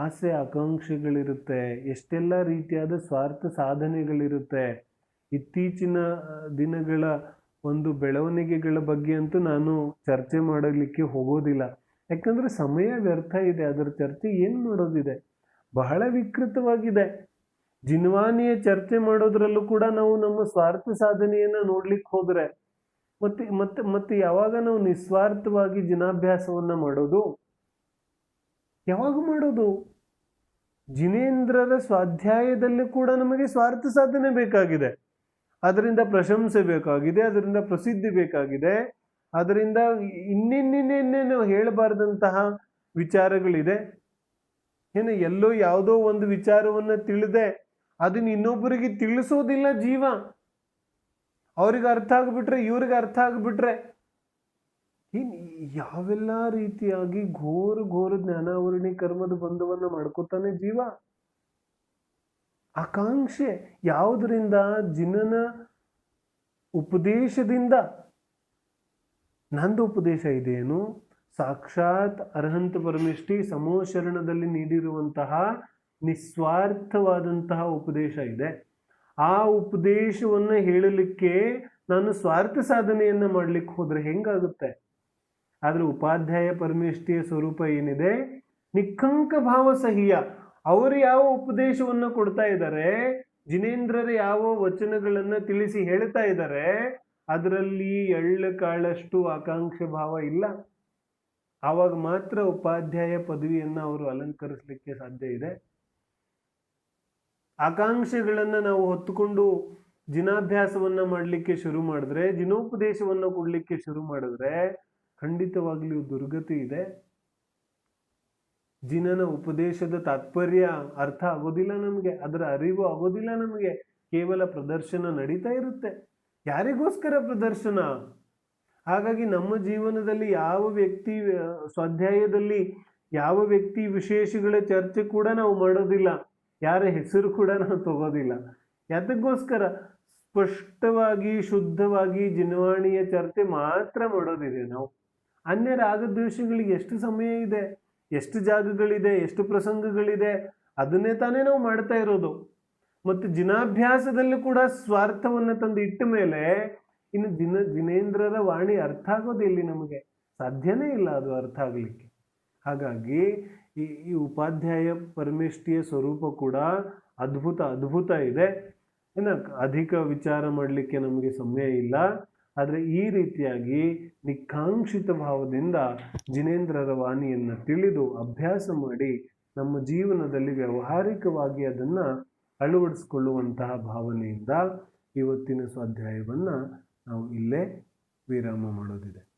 A: ಆಸೆ ಆಕಾಂಕ್ಷೆಗಳಿರುತ್ತೆ, ಎಷ್ಟೆಲ್ಲ ರೀತಿಯಾದ ಸ್ವಾರ್ಥ ಸಾಧನೆಗಳಿರುತ್ತೆ. ಇತ್ತೀಚಿನ ದಿನಗಳ ಒಂದು ಬೆಳವಣಿಗೆಗಳ ಬಗ್ಗೆ ಅಂತೂ ನಾನು ಚರ್ಚೆ ಮಾಡಲಿಕ್ಕೆ ಹೋಗೋದಿಲ್ಲ. ಯಾಕಂದ್ರೆ ಸಮಯ ವ್ಯರ್ಥ ಇದೆ. ಅದರ ಚರ್ಚೆ ಏನು ಮಾಡೋದಿದೆ? ಬಹಳ ವಿಕೃತವಾಗಿದೆ. ಜಿನ್ವಾನಿಯ ಚರ್ಚೆ ಮಾಡೋದ್ರಲ್ಲೂ ಕೂಡ ನಾವು ನಮ್ಮ ಸ್ವಾರ್ಥ ಸಾಧನೆಯನ್ನ ನೋಡ್ಲಿಕ್ಕೆ ಹೋದ್ರೆ ಮತ್ತೆ ಮತ್ತೆ ಮತ್ತೆ ಯಾವಾಗ ನಾವು ನಿಸ್ವಾರ್ಥವಾಗಿ ಜಿನಾಭ್ಯಾಸವನ್ನ ಮಾಡೋದು? ಯಾವಾಗ ಮಾಡೋದು? ಜಿನೇಂದ್ರರ ಸ್ವಾಧ್ಯಾಯದಲ್ಲಿ ಕೂಡ ನಮಗೆ ಸ್ವಾರ್ಥ ಸಾಧನೆ ಬೇಕಾಗಿದೆ. ಅದರಿಂದ ಪ್ರಶಂಸೆ ಬೇಕಾಗಿದೆ, ಅದರಿಂದ ಪ್ರಸಿದ್ಧಿ ಬೇಕಾಗಿದೆ, ಅದರಿಂದ ಇನ್ನೇನೇನೇನೇನು ಹೇಳಬಾರ್ದಂತಹ ವಿಚಾರಗಳಿದೆ. ಎಲ್ಲೋ ಯಾವುದೋ ಒಂದು ವಿಚಾರವನ್ನ ತಿಳಿದೆ ಅದನ್ನ ಇನ್ನೊಬ್ಬರಿಗೆ ತಿಳಿಸೋದಿಲ್ಲ ಜೀವ. ಅವ್ರಿಗೆ ಅರ್ಥ ಆಗ್ಬಿಟ್ರೆ, ಇವ್ರಿಗೆ ಅರ್ಥ ಆಗ್ಬಿಟ್ರೆ ಇನ್ ಯಾವೆಲ್ಲ ರೀತಿಯಾಗಿ ಘೋರ ಘೋರ ಜ್ಞಾನಾವರಣಿ ಕರ್ಮದ ಬಂಧವನ್ನ ಮಾಡ್ಕೋತಾನೆ ಜೀವ. ಆಕಾಂಕ್ಷೆ ಯಾವುದರಿಂದ? ಜಿನನ ಉಪದೇಶದಿಂದ. ನಂದು ಉಪದೇಶ ಇದೇನು? ಸಾಕ್ಷಾತ್ ಅರ್ಹಂತ ಪರಮೇಷ್ಠಿ ಸಮೋಶರಣದಲ್ಲಿ ನೀಡಿರುವಂತಹ ನಿಸ್ವಾರ್ಥವಾದಂತಹ ಉಪದೇಶ ಇದೆ. ಆ ಉಪದೇಶವನ್ನು ಹೇಳಲಿಕ್ಕೆ ನಾನು ಸ್ವಾರ್ಥ ಸಾಧನೆಯನ್ನ ಮಾಡ್ಲಿಕ್ಕೆ ಹೋದ್ರೆ ಹೆಂಗಾಗುತ್ತೆ? ಆದ್ರೆ ಉಪಾಧ್ಯಾಯ ಪರಮೇಷ್ಠಿಯ ಸ್ವರೂಪ ಏನಿದೆ? ನಿಖಂಕ ಭಾವ ಸಹಿಯ. ಅವರು ಯಾವ ಉಪದೇಶವನ್ನ ಕೊಡ್ತಾ ಇದ್ದಾರೆ, ಜಿನೇಂದ್ರರ ಯಾವ ವಚನಗಳನ್ನ ತಿಳಿಸಿ ಹೇಳ್ತಾ ಇದ್ದಾರೆ, ಅದರಲ್ಲಿ ಎಳ್ಳು ಕಾಳಷ್ಟು ಆಕಾಂಕ್ಷೆ ಭಾವ ಇಲ್ಲ. ಆವಾಗ ಮಾತ್ರ ಉಪಾಧ್ಯಾಯ ಪದವಿಯನ್ನ ಅವರು ಅಲಂಕರಿಸಲಿಕ್ಕೆ ಸಾಧ್ಯ ಇದೆ. ಆಕಾಂಕ್ಷೆಗಳನ್ನ ನಾವು ಹೊತ್ತುಕೊಂಡು ಜಿನಾಭ್ಯಾಸವನ್ನ ಮಾಡಲಿಕ್ಕೆ ಶುರು ಮಾಡಿದ್ರೆ, ಜಿನೋಪದೇಶವನ್ನ ಕೊಡ್ಲಿಕ್ಕೆ ಶುರು ಮಾಡಿದ್ರೆ ಖಂಡಿತವಾಗ್ಲಿಯೂ ದುರ್ಗತಿ ಇದೆ. ಜಿನನ ಉಪದೇಶದ ತಾತ್ಪರ್ಯ ಅರ್ಥ ಆಗೋದಿಲ್ಲ ನಮಗೆ, ಅದರ ಅರಿವು ಆಗೋದಿಲ್ಲ ನಮಗೆ. ಕೇವಲ ಪ್ರದರ್ಶನ ನಡೀತಾ ಇರುತ್ತೆ. ಯಾರಿಗೋಸ್ಕರ ಪ್ರದರ್ಶನ? ಹಾಗಾಗಿ ನಮ್ಮ ಜೀವನದಲ್ಲಿ ಯಾವ ವ್ಯಕ್ತಿ ಸ್ವಾಧ್ಯಾಯದಲ್ಲಿ ಯಾವ ವ್ಯಕ್ತಿ ವಿಶೇಷಗಳ ಚರ್ಚೆ ಕೂಡ ನಾವು ಮಾಡೋದಿಲ್ಲ, ಯಾರ ಹೆಸರು ಕೂಡ ನಾವು ತಗೋದಿಲ್ಲ. ಯಾತಕ್ಕೋಸ್ಕರ? ಸ್ಪಷ್ಟವಾಗಿ ಶುದ್ಧವಾಗಿ ಜಿನವಾಣಿಯ ಚರ್ಚೆ ಮಾತ್ರ ಮಾಡೋದಿದೆ ನಾವು. ಅನ್ಯ ರಾಗದ್ವೇಷಗಳಿಗೆ ಎಷ್ಟು ಸಮಯ ಇದೆ, ಎಷ್ಟು ಜಾಗಗಳಿದೆ, ಎಷ್ಟು ಪ್ರಸಂಗಗಳಿದೆ, ಅದನ್ನೇ ತಾನೇ ನಾವು ಮಾಡ್ತಾ ಇರೋದು. ಮತ್ತು ಜಿನಾಭ್ಯಾಸದಲ್ಲೂ ಕೂಡ ಸ್ವಾರ್ಥವನ್ನು ತಂದು ಇಟ್ಟ ಮೇಲೆ ಇನ್ನು ಜಿನೇಂದ್ರರ ವಾಣಿ ಅರ್ಥ ಆಗೋದು ಎಲ್ಲಿ? ನಮಗೆ ಸಾಧ್ಯನೇ ಇಲ್ಲ ಅದು ಅರ್ಥ ಆಗಲಿಕ್ಕೆ. ಹಾಗಾಗಿ ಈ ಉಪಾಧ್ಯಾಯ ಪರಮೇಷ್ಠಿಯ ಸ್ವರೂಪ ಕೂಡ ಅದ್ಭುತ ಇದೆ. ಇನ್ನು ಅಧಿಕ ವಿಚಾರ ಮಾಡಲಿಕ್ಕೆ ನಮಗೆ ಸಮಯ ಇಲ್ಲ. ಆದರೆ ಈ ರೀತಿಯಾಗಿ ನಿಖಾಂಕ್ಷಿತ ಭಾವದಿಂದ ಜಿನೇಂದ್ರರ ವಾಣಿಯನ್ನು ತಿಳಿದು ಅಭ್ಯಾಸ ಮಾಡಿ ನಮ್ಮ ಜೀವನದಲ್ಲಿ ವ್ಯಾವಹಾರಿಕವಾಗಿ ಅದನ್ನು ಅಳವಡಿಸಿಕೊಳ್ಳುವಂತಹ ಭಾವನೆಯಿಂದ ಇವತ್ತಿನ ಸ್ವಾಧ್ಯಾಯವನ್ನು ನಾವು ಇಲ್ಲೇ ವಿರಾಮ ಮಾಡೋದಿದೆ.